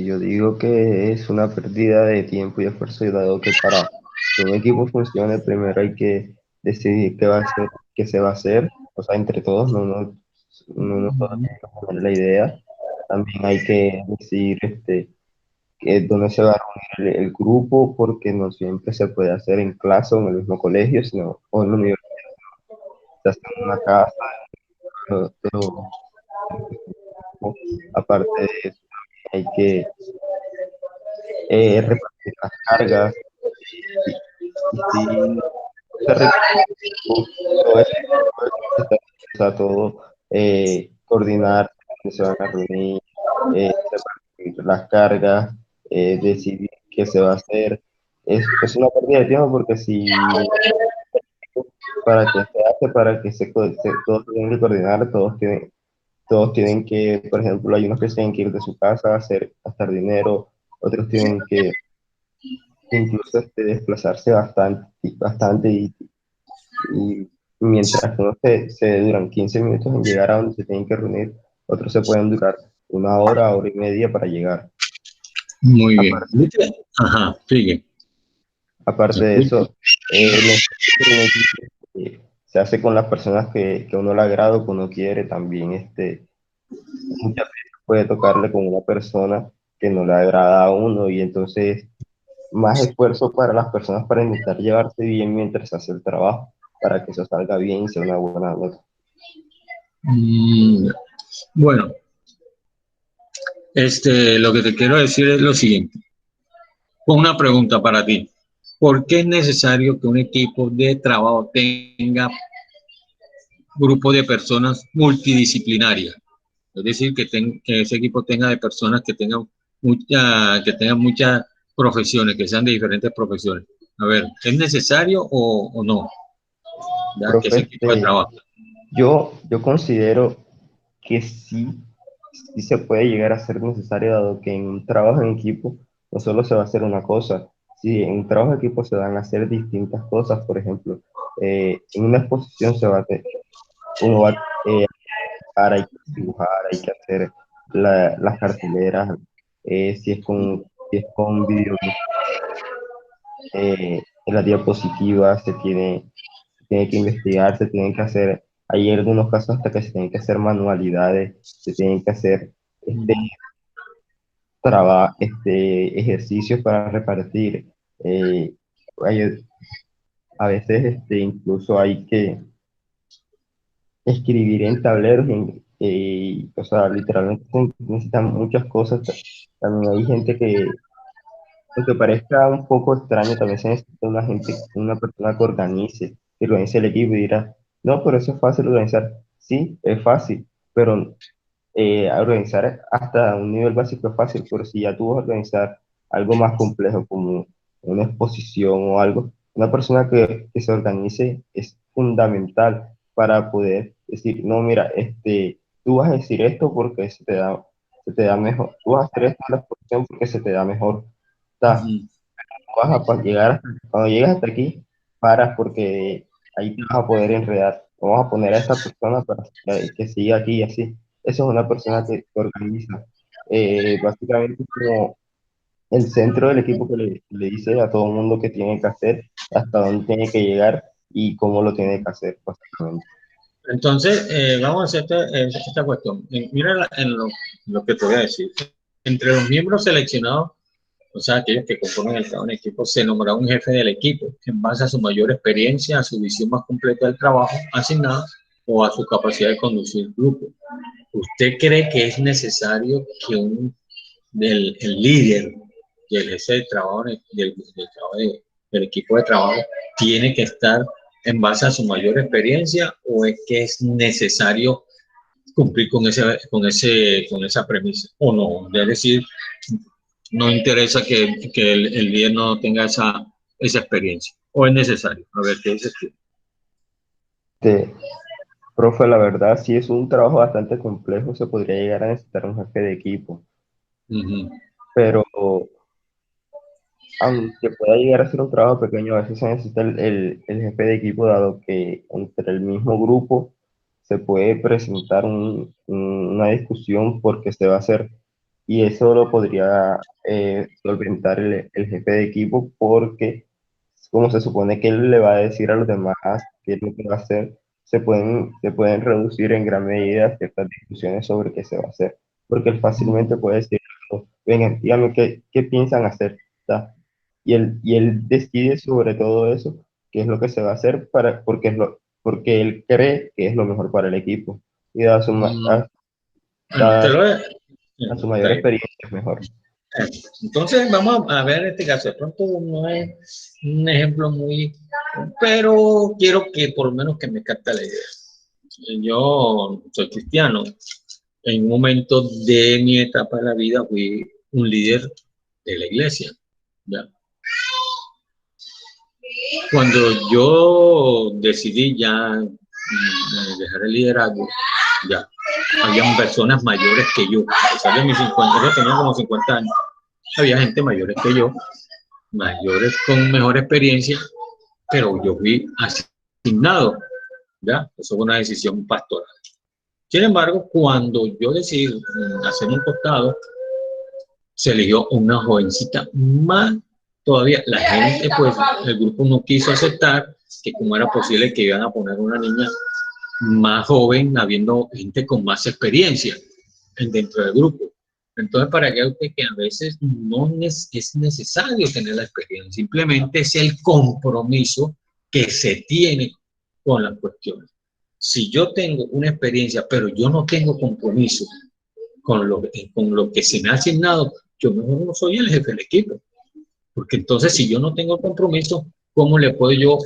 yo digo que es una pérdida de tiempo y esfuerzo, y dado que para que un equipo funcione, primero hay que decidir qué va a hacer, qué se va a hacer, o sea, entre todos, no solo tiene que poner la idea, también hay que decidir dónde se va a reunir el grupo, porque no siempre se puede hacer en clase o en el mismo colegio, sino o en la universidad, se hace en una casa, pero aparte de eso, hay que repartir las cargas y si se repite todo eso, o sea, todo coordinar dónde se van a reunir, repartir las cargas, decidir qué se va a hacer. Es una pérdida de tiempo porque si para que se hace, todos tienen que coordinar, todos tienen que, por ejemplo, hay unos que tienen que ir de su casa a gastar dinero, otros tienen que incluso desplazarse bastante y mientras unos se duran 15 minutos en llegar a donde se tienen que reunir, otros se pueden durar una hora y media para llegar. Muy bien. Ajá, sigue. Aparte de eso, se hace con las personas que uno le agrada o que uno quiere. También muchas veces puede tocarle con una persona que no le agrada a uno, y entonces más esfuerzo para las personas para intentar llevarse bien mientras hace el trabajo, para que eso salga bien y sea una buena nota. Bueno, lo que te quiero decir es lo siguiente. Una pregunta para ti. ¿Por qué es necesario que un equipo de trabajo tenga grupo de personas multidisciplinarias? Es decir, que ese equipo tenga de personas que tengan muchas profesiones, que sean de diferentes profesiones. A ver, ¿es necesario o no? ¿Ya? Que ese Profe, equipo de trabajo. yo considero que sí se puede llegar a ser necesario, dado que en un trabajo en equipo no solo se va a hacer una cosa. Sí, en un trabajo en equipo se van a hacer distintas cosas. Por ejemplo, en una exposición uno va hay que dibujar, hay que hacer las carteleras, si es con video, en las diapositivas tiene que investigar, se tienen que hacer, hay algunos casos hasta que se tienen que hacer manualidades, se tienen que hacer ejercicios para repartir. eh, hay- a veces incluso hay que escribir en tableros, o sea, literalmente se necesitan muchas cosas. También hay gente que, aunque parezca un poco extraño, también se necesita una persona que organice el equipo, y dirá, no, pero eso es fácil de organizar. Sí, es fácil, pero organizar hasta un nivel básico es fácil, pero si ya tú vas a organizar algo más complejo como una exposición o algo, una persona que se organice es fundamental para poder decir, no, mira, tú vas a decir esto porque se te da mejor, tú vas a hacer esto en la exposición porque se te da mejor. Está, cuando llegas hasta aquí, paras porque ahí te vas a poder enredar. Vamos a poner a esta persona para que siga aquí y así. Esa es una persona que organiza. Básicamente es como el centro del equipo que le dice a todo el mundo qué tiene que hacer, hasta dónde tiene que llegar y cómo lo tiene que hacer, básicamente. Entonces, vamos a hacer esta cuestión. Mira lo que te voy a decir. Entre los miembros seleccionados, o sea, aquellos que componen el trabajo en equipo, se nombrará un jefe del equipo en base a su mayor experiencia, a su visión más completa del trabajo asignado o a su capacidad de conducir el grupo. ¿Usted cree que es necesario que el líder y el jefe de trabajo, del equipo de trabajo tiene que estar en base a su mayor experiencia, o es que es necesario cumplir con esa premisa, o no? Es decir, no interesa que el líder no tenga esa experiencia, o es necesario. A ver, ¿qué dices tú? Este, Profe, la verdad, sí es un trabajo bastante complejo, se podría llegar a necesitar un jefe de equipo, pero aunque pueda llegar a ser un trabajo pequeño, a veces se necesita el jefe de equipo, dado que entre el mismo grupo se puede presentar una discusión porque se va a hacer, y eso lo podría solventar el jefe de equipo, porque como se supone que él le va a decir a los demás qué es lo que va a hacer, se pueden reducir en gran medida ciertas discusiones sobre qué se va a hacer, porque él fácilmente puede decir, vengan, díganme qué piensan hacer, ¿tá? Y él decide sobre todo eso, qué es lo que se va a hacer, porque él cree que es lo mejor para el equipo, y Bueno, a su mayor experiencia es mejor. entonces vamos a ver este caso. De pronto no es un ejemplo pero quiero que por lo menos que me capte la idea. Yo soy cristiano. En un momento de mi etapa de la vida fui un líder de la iglesia, ¿ya? Cuando yo decidí ya dejar el liderazgo, ya habían personas mayores que yo, a pesar de mis 50, yo tenía como 50 años, había gente mayores que yo, mayores con mejor experiencia, pero yo fui asignado, ¿ya? Eso fue una decisión pastoral. Sin embargo, cuando yo decidí hacer un costado, se eligió una jovencita más todavía. La gente, pues, el grupo no quiso aceptar que cómo era posible que iban a poner una niña más joven, habiendo gente con más experiencia dentro del grupo. Entonces, para que usted que a veces no es necesario tener la experiencia, simplemente es el compromiso que se tiene con las cuestiones. Si yo tengo una experiencia, pero yo no tengo compromiso con lo que se me ha asignado, yo mejor no soy el jefe del equipo. Porque entonces, si yo no tengo compromiso, ¿cómo le puedo yo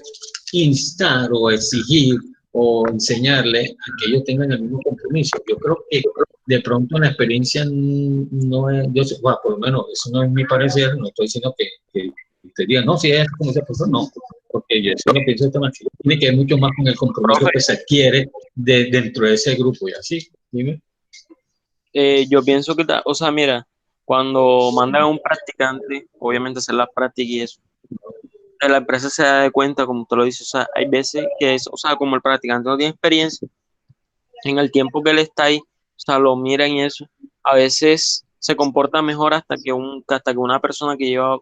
instar o exigir o enseñarle a que ellos tengan el mismo compromiso? Yo creo que de pronto la experiencia no es, bueno, por lo menos eso no es mi parecer, no estoy diciendo que usted diga, no, si es como esa persona, no, porque yo eso lo pienso de esta manera. Tiene que ver mucho más con el compromiso que se adquiere dentro de ese grupo, y así, dime. Yo pienso que, o sea, mira, cuando mandan a un practicante, obviamente hacer la práctica y eso, la empresa se da de cuenta, como tú lo dices, o sea, hay veces que es, o sea, como el practicante no tiene experiencia, en el tiempo que él está ahí, o sea, lo miran y eso, a veces se comporta mejor hasta que una persona que lleva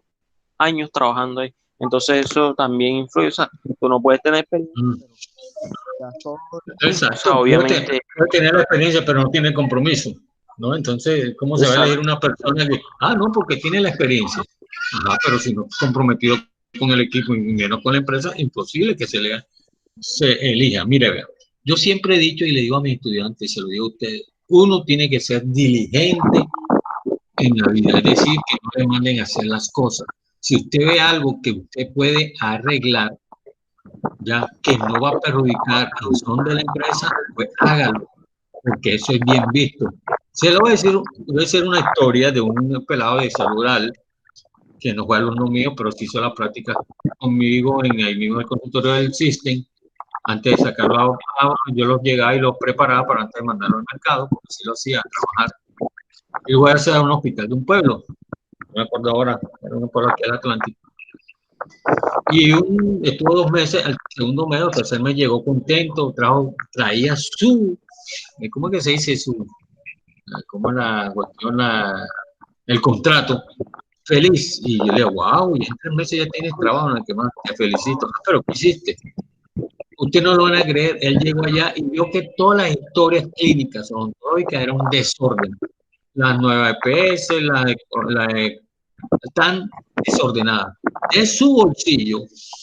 años trabajando ahí. Entonces eso también influye, o sea, tú no puedes tener experiencia, Exacto, o sea, obviamente. puede tener la experiencia, pero no tiene compromiso, ¿no? Entonces, ¿cómo se va a elegir una persona que, no, porque tiene la experiencia? Ajá, pero si no es comprometido con el equipo y menos con la empresa, imposible que se elija. Mire, vea, yo siempre he dicho y le digo a mis estudiantes, y se lo digo a ustedes, uno tiene que ser diligente en la vida, es decir, que no le manden a hacer las cosas. Si usted ve algo que usted puede arreglar, ya que no va a perjudicar el son de la empresa, pues hágalo, porque eso es bien visto. Se lo voy a decir una historia de un pelado de salud oral, que no fue alumno mío, pero sí hizo la práctica conmigo en el mismo consultorio del System. Antes de sacarlo yo los llegaba y los preparaba para antes de mandarlo al mercado, porque así lo hacía, trabajar. Y voy a hacer un hospital de un pueblo, no me acuerdo ahora, era uno por aquí al Atlántico. Y estuvo 2 meses, al segundo mes o tercer mes llegó contento, traía ¿cómo es que se dice? ¿Cómo la cuestión, el contrato? Feliz. Y yo le digo, wow, y en 3 meses ya tienes trabajo en el que más te felicito. Pero ¿qué hiciste? Usted no lo van a creer, él llegó allá y vio que todas las historias clínicas odontológicas eran un desorden. Las nuevas EPS, están desordenadas. De su bolsillo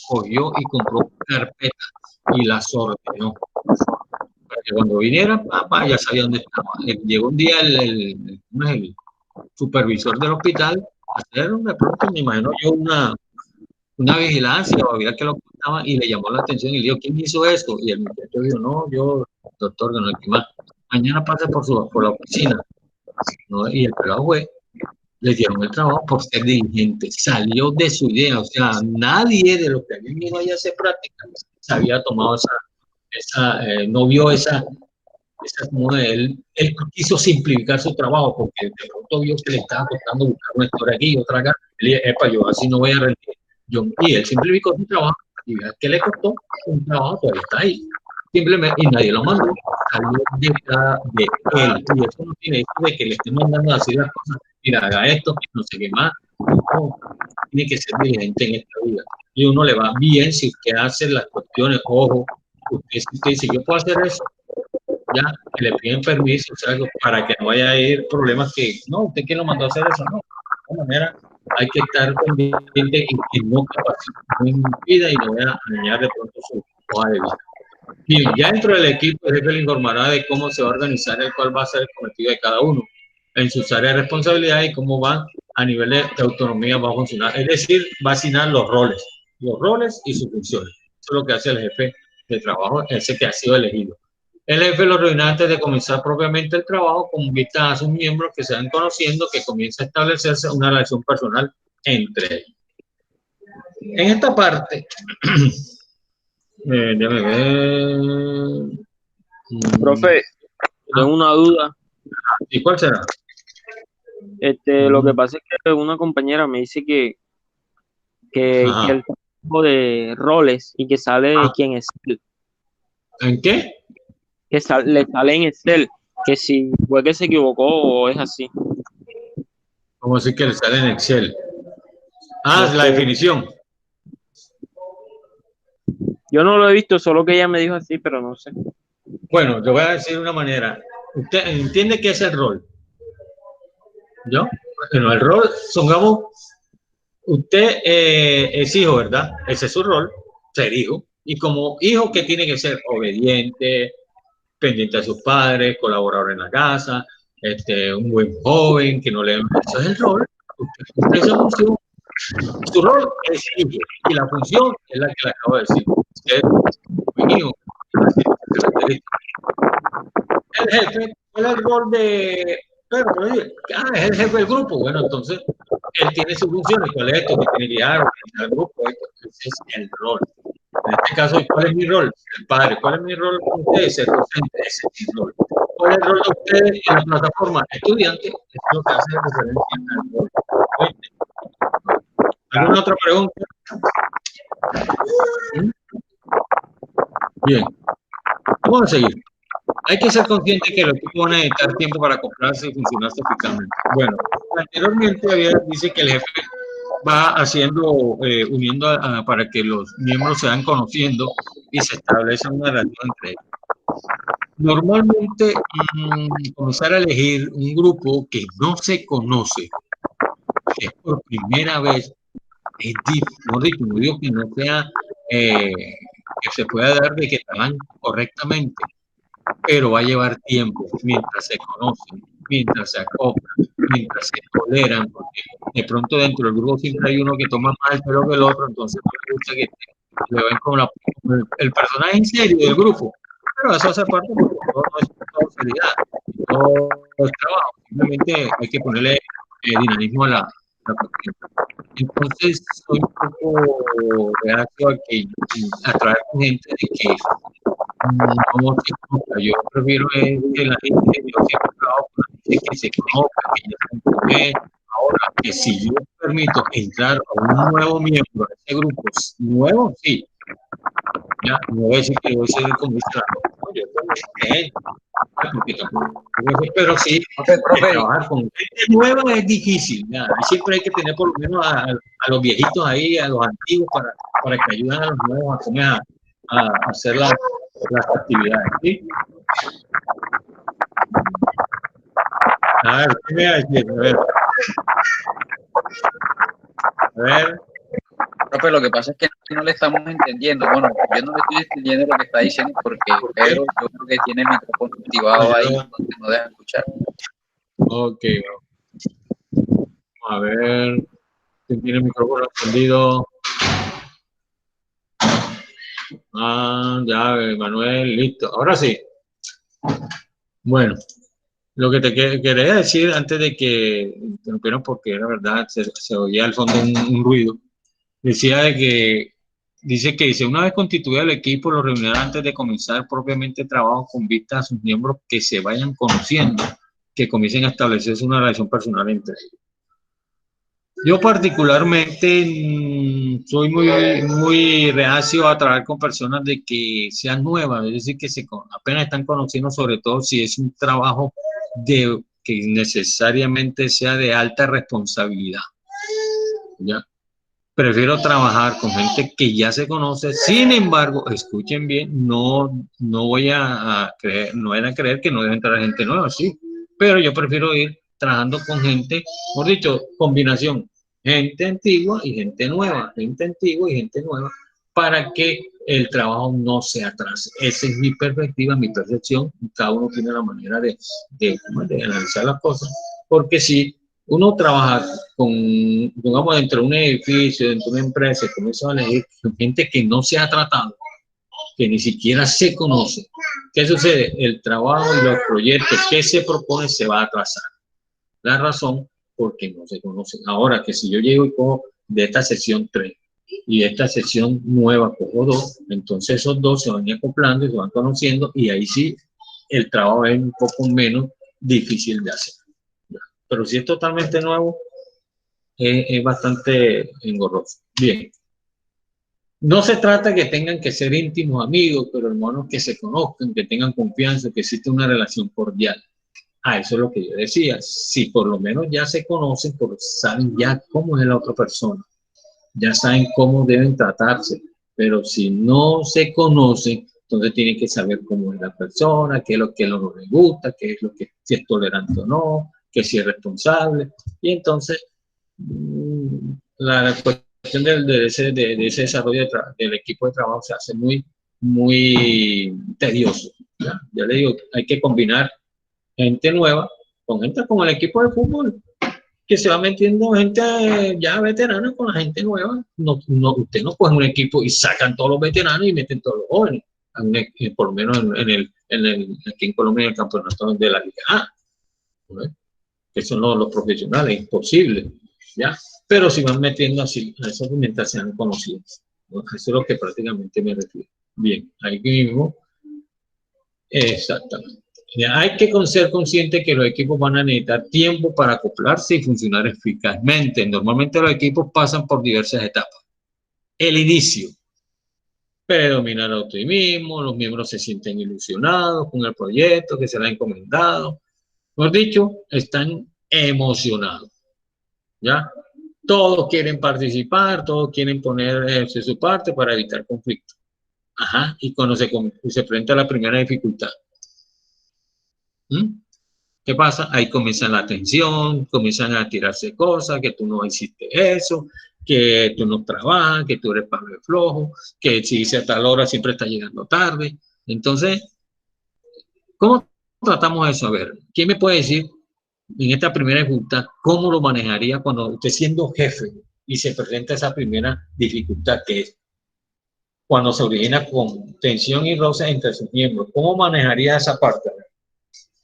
cogió y compró carpetas y las ordenó. Para que cuando viniera, papá ya sabía dónde estaba. Llegó un día el supervisor del hospital a hacer de pronto, me imagino yo, una vigilancia o había que lo contaba y le llamó la atención y le dijo, ¿quién hizo esto? Y el muchacho dijo, no, yo, doctor, no, que más. Mañana pase por la oficina, ¿no? Y el pelado fue, le dieron el trabajo por ser diligente, salió de su idea, o sea, nadie de los que habían ido allá a hacer práctica se había tomado no vio como él quiso simplificar su trabajo porque de pronto vio que le estaba costando buscar una historia aquí y otra acá, y le dije, epa, yo así no voy a rendir. Y él simplificó su trabajo, y ¿qué le costó? Un trabajo todavía está ahí, simplemente, y nadie lo mandó, salió de él, y eso no tiene eso de que le estén mandando a hacer las cosas, mira, haga esto, no sé qué más, no, tiene que ser diligente en esta vida, y uno le va bien si usted hace las cuestiones, ojo, usted dice, yo puedo hacer eso, ya, que le piden permiso, o sea, para que no vaya a ir problemas que, no, usted quién lo mandó a hacer eso, no, de alguna manera hay que estar pendiente y que no capacite, no impida y no vaya a dañar de pronto su hoja de vida. Bien, ya dentro del equipo el jefe le informará de cómo se va a organizar el cual va a ser el cometido de cada uno en sus áreas de responsabilidad y cómo va a nivel de autonomía va a funcionar, es decir, va a asignar los roles y sus funciones. Eso es lo que hace el jefe de trabajo, ese que ha sido elegido. El jefe lo reúne antes de comenzar propiamente el trabajo con vistas a sus miembros que se van conociendo, que comienza a establecerse una relación personal entre ellos. En esta parte, déjame ver. Profe, tengo una duda. ¿Y cuál será? Lo que pasa es que una compañera me dice que el tipo de roles y que sale aquí en Excel. ¿En qué? Que le sale en Excel, que si fue que se equivocó o es así. ¿Cómo así que le sale en Excel? No La sé. definición. Yo no lo he visto, solo que ella me dijo así, pero no sé. Bueno, te voy a decir de una manera. Usted entiende qué es el rol. ¿Yo? Bueno, el rol, supongamos, usted es hijo, ¿verdad? Ese es su rol, ser hijo. Y como hijo, ¿qué tiene que ser? Obediente, pendiente a sus padres, colaborador en la casa, un buen joven, que no le... Eso es el rol. Usted es función. Su rol es hijo. Y la función es la que le acabo de decir. Usted es un buen hijo. El jefe, ¿cuál es el rol de... es el jefe del grupo. Bueno, entonces él tiene sus funciones. ¿Cuál es esto? Que tiene que guiar, organizar el grupo. Ese es el rol. En este caso, ¿cuál es mi rol? El padre. ¿Cuál es mi rol con ustedes? Ser docente. Ese es mi rol. ¿Cuál es el rol de ustedes en la plataforma? Estudiante. Eso es lo que hace referencia al rol. ¿Alguna otra pregunta? Bien. Vamos a seguir. Hay que ser consciente que los equipos van a necesitar tiempo para acoplarse y funcionar eficazmente. Bueno, anteriormente dice que el jefe va haciendo, uniendo para que los miembros se van conociendo y se establece una relación entre ellos. Normalmente, comenzar a elegir un grupo que no se conoce, que es por primera vez, es difícil. No digo que no sea, que se pueda dar de que trabajan correctamente, pero va a llevar tiempo mientras se conocen, mientras se acoplan, mientras se toleran, porque de pronto dentro del grupo siempre hay uno que toma más el pelo que el otro, entonces no le gusta que le ven como el personaje en serio del grupo, pero eso hace parte porque todo no es todo seriedad, todo es trabajo, simplemente hay que ponerle dinamismo a la cuestión. Entonces soy un poco reacio a traer gente de que no se conozca. Yo prefiero que la gente, yo siempre trabajo con la gente que se conozca, que ya se conoce. Ahora, que si yo permito entrar a un nuevo miembro de ese grupo, nuevo, sí. Ya, no voy a decir que voy a ser como yo también, porque tampoco, pero sí, trabajar con gente nueva es difícil. Ya. Siempre hay que tener por lo menos a los viejitos ahí, a los antiguos, para que ayuden a los nuevos a hacer las actividades. ¿Sí? A ver, ¿qué me va a decir? A ver. Profe, lo que pasa es que no le estamos entendiendo. Bueno, yo no le estoy entendiendo lo que está diciendo porque Pedro, yo creo que tiene el micrófono activado ahí, entonces no deja escuchar. Ok. A ver, ¿quién tiene el micrófono encendido? Ya, Manuel, listo. Ahora sí. Bueno, lo que te quería decir antes de que interrumpieron, porque la verdad se oía al fondo un ruido, decía dice que una vez constituido el equipo, lo reunirá antes de comenzar propiamente el trabajo con vista a sus miembros que se vayan conociendo, que comiencen a establecerse una relación personal entre ellos. Yo particularmente soy muy reacio a trabajar con personas de que sean nuevas, es decir, que apenas están conociendo, sobre todo si es un trabajo que necesariamente sea de alta responsabilidad. ¿Ya? Prefiero trabajar con gente que ya se conoce. Sin embargo, escuchen bien, no voy a creer, no van a creer que no debe entrar gente nueva, sí, pero yo prefiero ir trabajando con gente, por dicho, combinación, gente antigua y gente nueva, para que el trabajo no se atrase. Esa es mi perspectiva, mi percepción. Cada uno tiene la manera de analizar las cosas, porque si uno trabaja digamos, dentro de un edificio, dentro de una empresa, comienza a elegir gente que no se ha tratado, que ni siquiera se conoce. ¿Qué sucede? El trabajo y los proyectos que se propone se va a atrasar. La razón, porque no se conocen. Ahora que si yo llego y cojo de esta sesión 3 y de esta sesión nueva cojo 2, entonces esos dos se van acoplando y se van conociendo y ahí sí el trabajo es un poco menos difícil de hacer. Pero si es totalmente nuevo, es bastante engorroso. Bien. No se trata que tengan que ser íntimos amigos, pero hermanos que se conozcan, que tengan confianza, que existe una relación cordial. Eso es lo que yo decía. Si por lo menos ya se conocen, saben ya cómo es la otra persona, ya saben cómo deben tratarse, Pero si no se conoce, entonces tiene que saber cómo es la persona, qué es lo que no le gusta, qué es lo que, si es tolerante o no, que si es responsable. Y entonces, la cuestión de ese desarrollo del equipo de trabajo se hace muy tedioso. Ya le digo, hay que combinar gente nueva con gente con el equipo de fútbol, que se va metiendo gente ya veterana con la gente nueva. Usted no coge un equipo y sacan todos los veteranos y meten todos los jóvenes, por lo menos aquí en Colombia en el campeonato de la Liga A, ¿no? Que son los profesionales, imposible, ¿ya? Pero si van metiendo así, a esas mientras sean conocidos, ¿no? Eso es lo que prácticamente me refiero. Bien, ahí mismo, exactamente. Hay que ser consciente que los equipos van a necesitar tiempo para acoplarse y funcionar eficazmente. Normalmente los equipos pasan por diversas etapas. El inicio, predomina el optimismo, los miembros se sienten ilusionados con el proyecto que se les ha encomendado. Por dicho, están emocionados, ¿ya? Todos quieren participar, todos quieren poner su parte para evitar conflictos. Ajá, y cuando se enfrenta a la primera dificultad, ¿qué pasa? Ahí comienza la tensión, comienzan a tirarse cosas, que tú no hiciste eso, que tú no trabajas, que tú eres palo de flojo, que si dice a tal hora siempre está llegando tarde. Entonces, ¿cómo tratamos eso? A ver, ¿quién me puede decir en esta primera dificultad cómo lo manejaría cuando usted siendo jefe y se presenta esa primera dificultad que es cuando se origina con tensión y roce entre sus miembros? ¿Cómo manejaría esa parte?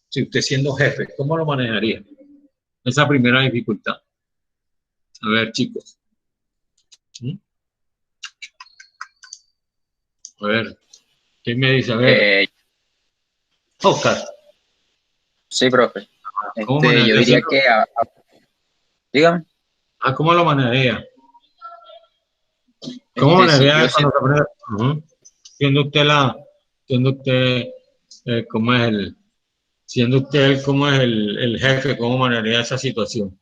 Si usted siendo jefe, ¿cómo lo manejaría? Esa primera dificultad. A ver, chicos. A ver, ¿quién me dice? A ver. Oscar. Sí, profe. Yo diría que... dígame. ¿Cómo lo manejaría? ¿Cómo manejaría cuando se aprende? Siendo usted ¿cómo es siendo usted como es el jefe, ¿cómo manejaría esa situación?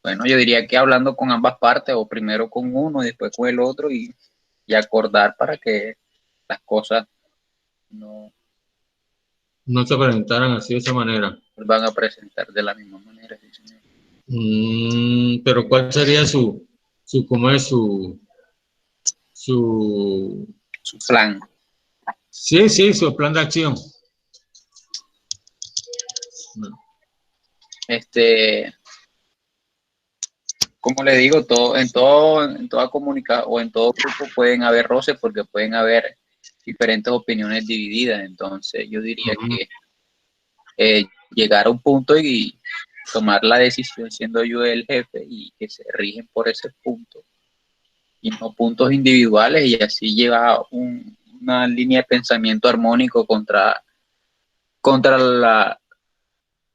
Bueno, yo diría que hablando con ambas partes, o primero con uno y después con el otro, y acordar para que las cosas no se presentaran así de esa manera. Van a presentar de la misma manera. Sí, señor. Pero ¿cuál sería cómo es su plan? Sí, su plan de acción. Como le digo, en toda comunicación o en todo grupo pueden haber roces porque pueden haber diferentes opiniones divididas. Entonces yo diría que llegar a un punto y tomar la decisión siendo yo el jefe y que se rigen por ese punto y no puntos individuales, y así llega una línea de pensamiento armónico contra la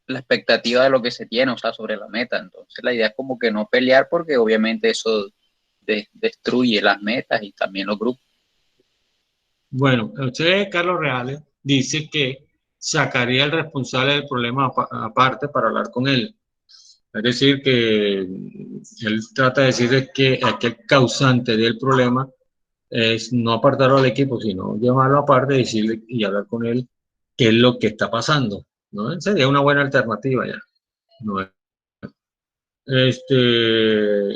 expectativa de lo que se tiene, o sea, sobre la meta. Entonces la idea es como que no pelear, porque obviamente eso destruye las metas y también los grupos. Bueno, usted, Carlos Reales, dice que sacaría al responsable del problema aparte para hablar con él. Es decir, que él trata de decir que aquel causante del problema es no apartarlo del equipo, sino llamarlo aparte, decirle y hablar con él qué es lo que está pasando, ¿no? Sería una buena alternativa ya. ¿No?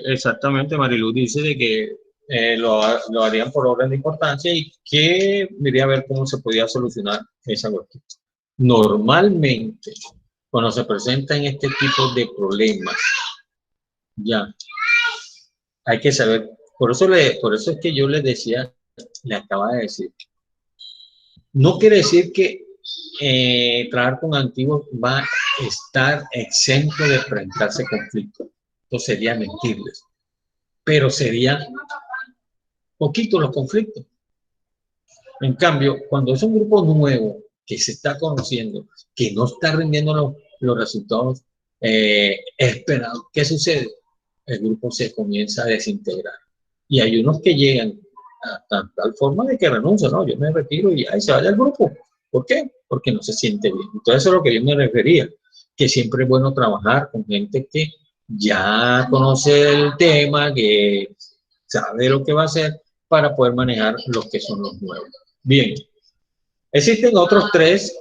Exactamente, Mariluz dice de que lo harían por orden de importancia y que diría a ver cómo se podía solucionar esa cuestión. Normalmente, cuando se presentan este tipo de problemas, ya hay que saber, por eso es que yo les decía, le acaba de decir, no quiere decir que trabajar con antiguos va a estar exento de enfrentarse conflictos. Esto sería mentirles, pero sería poquito los conflictos. En cambio, cuando es un grupo nuevo que se está conociendo, que no está rindiendo los resultados esperados, ¿qué sucede? El grupo se comienza a desintegrar. Y hay unos que llegan a tal forma de que renuncian, no, yo me retiro y ahí se vaya el grupo. ¿Por qué? Porque no se siente bien. Entonces eso es lo que yo me refería, que siempre es bueno trabajar con gente que ya conoce el tema, que sabe lo que va a hacer para poder manejar los que son los nuevos. Bien, existen otros tres,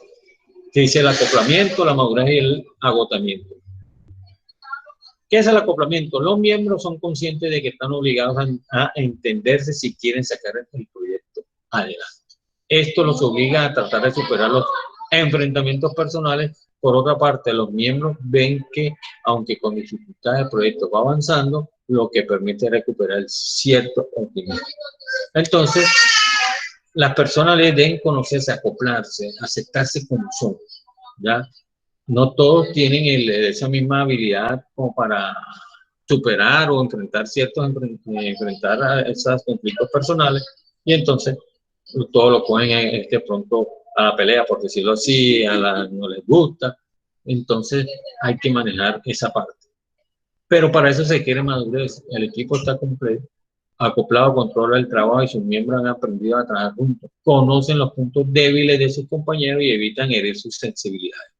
que dice el acoplamiento, la madurez y el agotamiento. ¿Qué es el acoplamiento? Los miembros son conscientes de que están obligados a entenderse si quieren sacar el proyecto adelante. Esto los obliga a tratar de superar los enfrentamientos personales. Por otra parte, los miembros ven que, aunque con dificultades el proyecto va avanzando, lo que permite recuperar cierto optimismo. Entonces, las personas deben conocerse, acoplarse, aceptarse como son, ¿ya? No todos tienen esa misma habilidad como para superar o enfrentar enfrentar a esos conflictos personales, y entonces todos lo ponen de pronto a la pelea, por decirlo así, no les gusta. Entonces hay que manejar esa parte. Pero para eso se quiere madurez. El equipo está completo, acoplado, controla el trabajo y sus miembros han aprendido a trabajar juntos. Conocen los puntos débiles de sus compañeros y evitan herir sus sensibilidades.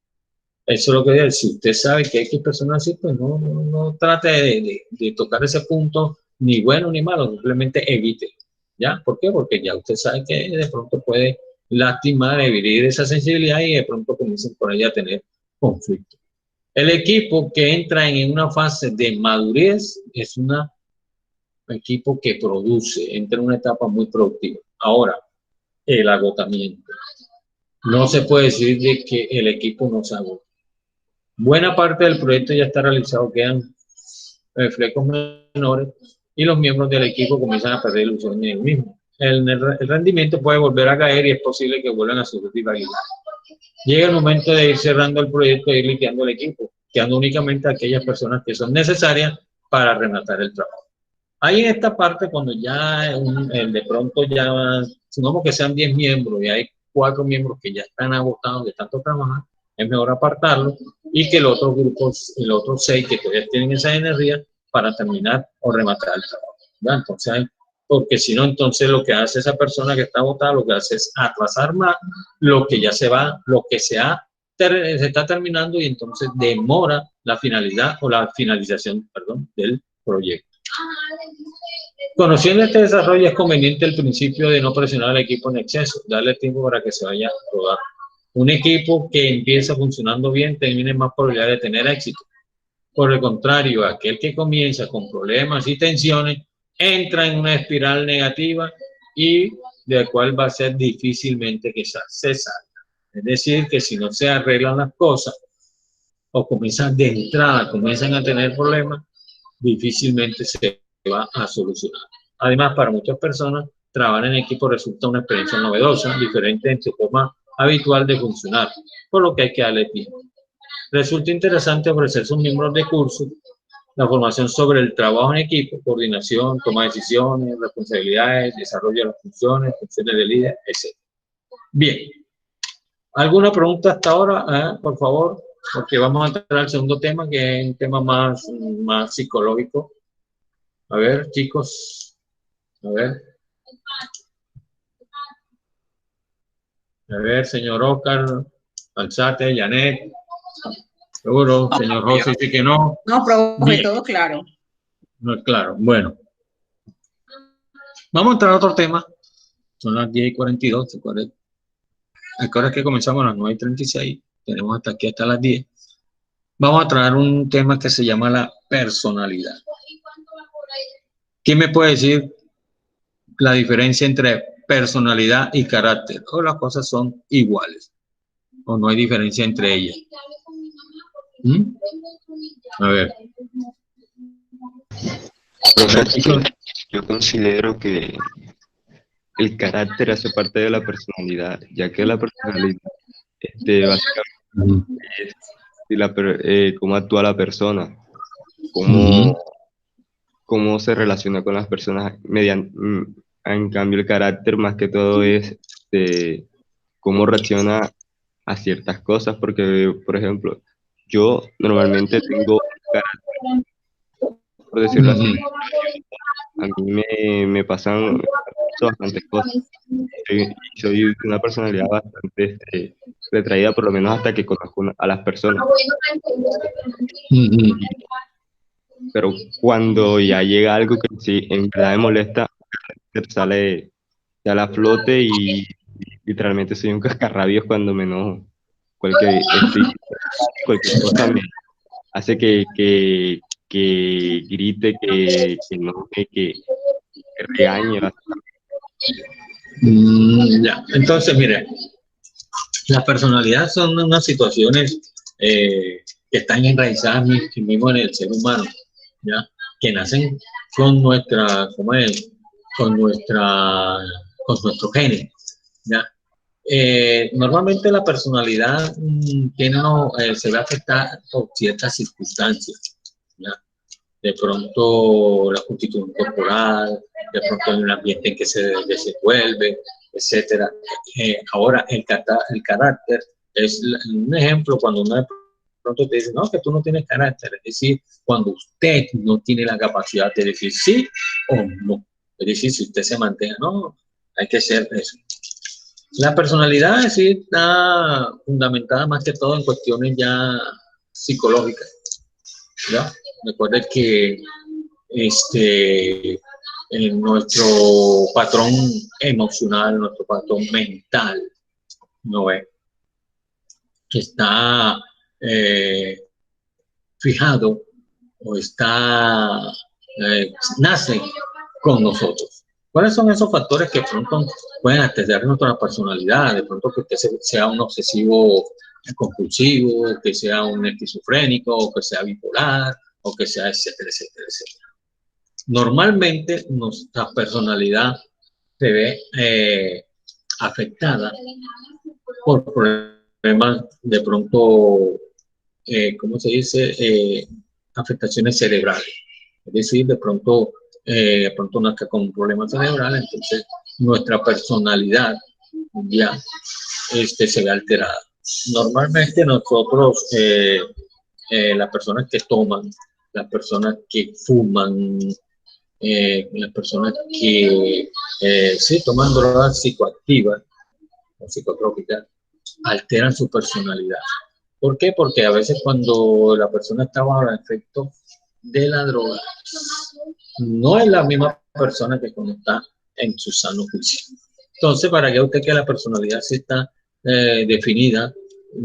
Eso es lo que digo. Si usted sabe que hay que personas así, pues no trate de tocar ese punto, ni bueno ni malo, simplemente evite. ¿Ya? ¿Por qué? Porque ya usted sabe que de pronto puede lastimar, herir esa sensibilidad y de pronto comiencen por ahí a tener conflicto. El equipo que entra en una fase de madurez es un equipo que produce, entra en una etapa muy productiva. Ahora, el agotamiento. No se puede decir de que el equipo no se agota. Buena parte del proyecto ya está realizado, quedan flecos menores y los miembros del equipo comienzan a perder ilusión en el mismo. El rendimiento puede volver a caer y es posible que vuelvan a su rivalidad. Llega el momento de ir cerrando el proyecto e ir liquidando el equipo, quedando únicamente aquellas personas que son necesarias para rematar el trabajo. Ahí en esta parte, cuando ya de pronto ya, supongamos que sean 10 miembros y hay 4 miembros que ya están agotados de tanto trabajar, es mejor apartarlos y que los otros grupos, los otros 6 que todavía tienen esa energía para terminar o rematar el trabajo. ¿Ya? Entonces, porque si no, entonces lo que hace esa persona que está agotada, lo que hace es atrasar más lo que ya se va, lo que se está terminando, y entonces demora la finalidad o la finalización, perdón, del proyecto. Conociendo este desarrollo, es conveniente el principio de no presionar al equipo en exceso, darle tiempo para que se vaya a rodar. Un equipo que empieza funcionando bien tiene más probabilidad de tener éxito. Por el contrario, aquel que comienza con problemas y tensiones entra en una espiral negativa y de la cual va a ser difícilmente que se salga. Es decir, que si no se arreglan las cosas o comienzan de entrada, comienzan a tener problemas, difícilmente se va a solucionar. Además, para muchas personas, trabajar en equipo resulta una experiencia novedosa, diferente en su forma habitual de funcionar, por lo que hay que darle tiempo. Resulta interesante ofrecer a sus miembros de curso la formación sobre el trabajo en equipo, coordinación, toma de decisiones, responsabilidades, desarrollo de las funciones de líder, etc. Bien. ¿Alguna pregunta hasta ahora? Por favor, porque vamos a entrar al segundo tema, que es un tema más psicológico. A ver, chicos. A ver, señor Oscar, Alzate, Janet. Seguro, señor José dice que no. No, profe, todo claro. No es claro. Bueno. Vamos a entrar a otro tema. Son las 10:42. Recuerda que comenzamos a las 9:36. Tenemos hasta aquí, hasta las 10. Vamos a traer un tema que se llama la personalidad. ¿Quién me puede decir la diferencia entre personalidad y carácter? ¿O las cosas son iguales? ¿O no hay diferencia entre ellas? A ver. Yo considero que el carácter hace parte de la personalidad, ya que la personalidad básicamente es cómo actúa la persona, cómo se relaciona con las personas. En cambio, el carácter más que todo es cómo reacciona a ciertas cosas, porque, por ejemplo, yo normalmente tengo carácter, por decirlo así. A mí me pasan bastantes cosas. Soy una personalidad bastante retraída, por lo menos hasta que conozco a las personas. pero cuando ya llega algo que sí en verdad me molesta, sale a flote y literalmente soy un cascarrabios cuando me enojo. Cualquier cosa me hace que grite, que no, que regañe. Ya. Entonces, mire, las personalidades son unas situaciones que están enraizadas mismo en el ser humano, ¿ya? Que nacen con nuestra, ¿cómo es? Con nuestro genes, ¿ya? Normalmente la personalidad se ve afectada por ciertas circunstancias, ¿ya? De pronto la constitución corporal, de pronto en el ambiente en que se desenvuelve, etcétera. Ahora, el carácter es un ejemplo cuando uno de pronto te dice, no, que tú no tienes carácter, es decir, cuando usted no tiene la capacidad de decir sí o no. Es decir, si usted se mantenga, no, hay que ser eso. La personalidad sí está fundamentada más que todo en cuestiones ya psicológicas, ¿ya? Recuerde que en nuestro patrón emocional, nuestro patrón mental, ¿no ve? Que está fijado o nace con nosotros. ¿Cuáles son esos factores que pronto pueden alterar nuestra personalidad? De pronto que usted sea un obsesivo compulsivo, que sea un esquizofrénico, o que sea bipolar, o que sea etcétera, etcétera, etcétera. Normalmente nuestra personalidad se ve afectada por problemas de pronto, ¿cómo se dice? Afectaciones cerebrales. Es decir, de pronto nazca con un problema cerebral, entonces nuestra personalidad ya se ve alterada. Normalmente nosotros, las personas que toman, las personas que fuman, las personas que sí toman drogas psicoactivas o psicotrópicas, alteran su personalidad. ¿Por qué? Porque a veces cuando la persona está bajo el efecto de la droga, no es la misma persona que cuando está en su sano juicio. Entonces, para que usted que la personalidad sí está definida,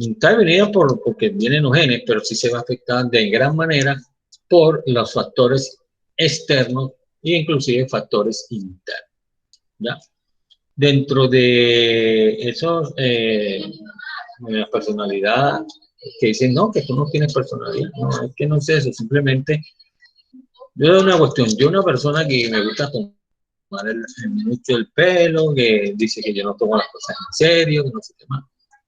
está definida porque vienen los genes, pero sí se va a afectar de gran manera por los factores externos e inclusive factores internos, ¿ya? Dentro de esos, la personalidad, que dicen, no, que tú no tienes personalidad, no, es que no es eso, simplemente, yo de una cuestión, yo una persona que me gusta tomar mucho el pelo, que dice que yo no tomo las cosas en serio, que no sé qué más,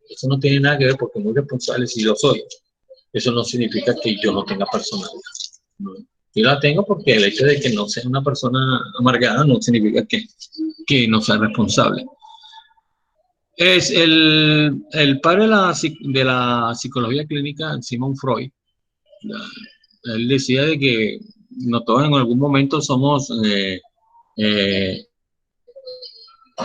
eso no tiene nada que ver porque muy responsable sí lo soy, eso no significa que yo no tenga personalidad, ¿no? Yo la tengo porque el hecho de que no sea una persona amargada no significa que no sea responsable. Es el padre de la psicología clínica, Sigmund Freud. Él decía de que todos en algún momento somos, hay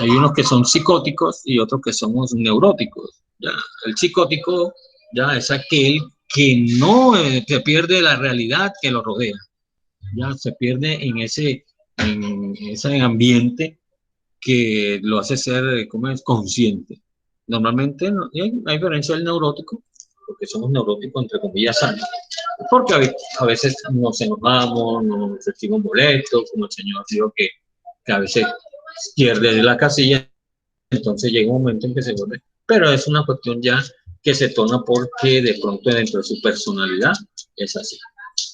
unos que son psicóticos y otros que somos neuróticos. ¿Ya? El psicótico ya es aquel que no se pierde la realidad que lo rodea. Ya se pierde en ese ambiente que lo hace ser, ¿cómo es?, consciente. Normalmente hay diferencia del neurótico, porque somos neuróticos entre comillas sanos, porque a veces nos enojamos, nos sentimos molestos, como el señor dijo que a veces pierde la casilla, entonces llega un momento en que se vuelve, pero es una cuestión ya que se torna porque de pronto dentro de su personalidad es así.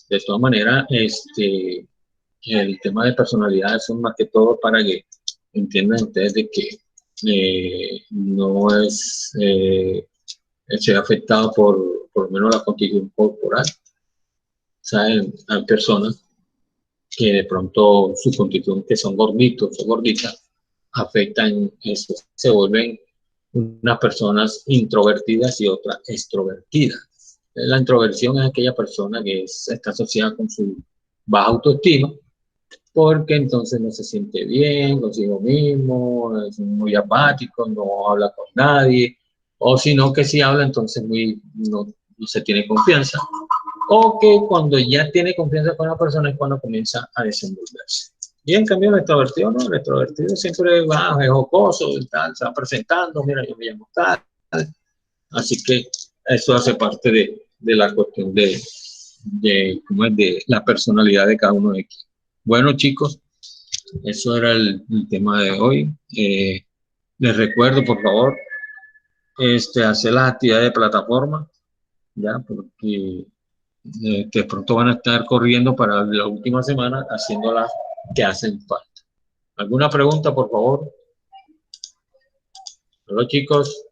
De todas maneras, el tema de personalidad es más que todo para que entiendan ustedes de que no es se ve afectado por lo menos la constitución corporal. ¿Saben? Hay personas que de pronto su constitución, que son gorditos o gorditas, afectan eso, se vuelven unas personas introvertidas y otras extrovertidas. La introversión es aquella persona que está asociada con su baja autoestima, porque entonces no se siente bien consigo mismo, es muy apático, no habla con nadie, o si no que si habla entonces no se tiene confianza, o que cuando ya tiene confianza con la persona es cuando comienza a desenvolverse. Y en cambio el extrovertido no, el extrovertido siempre va, es jocoso, tal, se va presentando, mira, yo me llamo tal. Así que eso hace parte de la cuestión ¿cómo es? De la personalidad de cada uno de aquí. Bueno, chicos, eso era el tema de hoy. Les recuerdo, por favor, hacer las actividades de plataforma, ya, porque de pronto van a estar corriendo para la última semana haciendo las que hacen falta. ¿Alguna pregunta, por favor? Hola, chicos.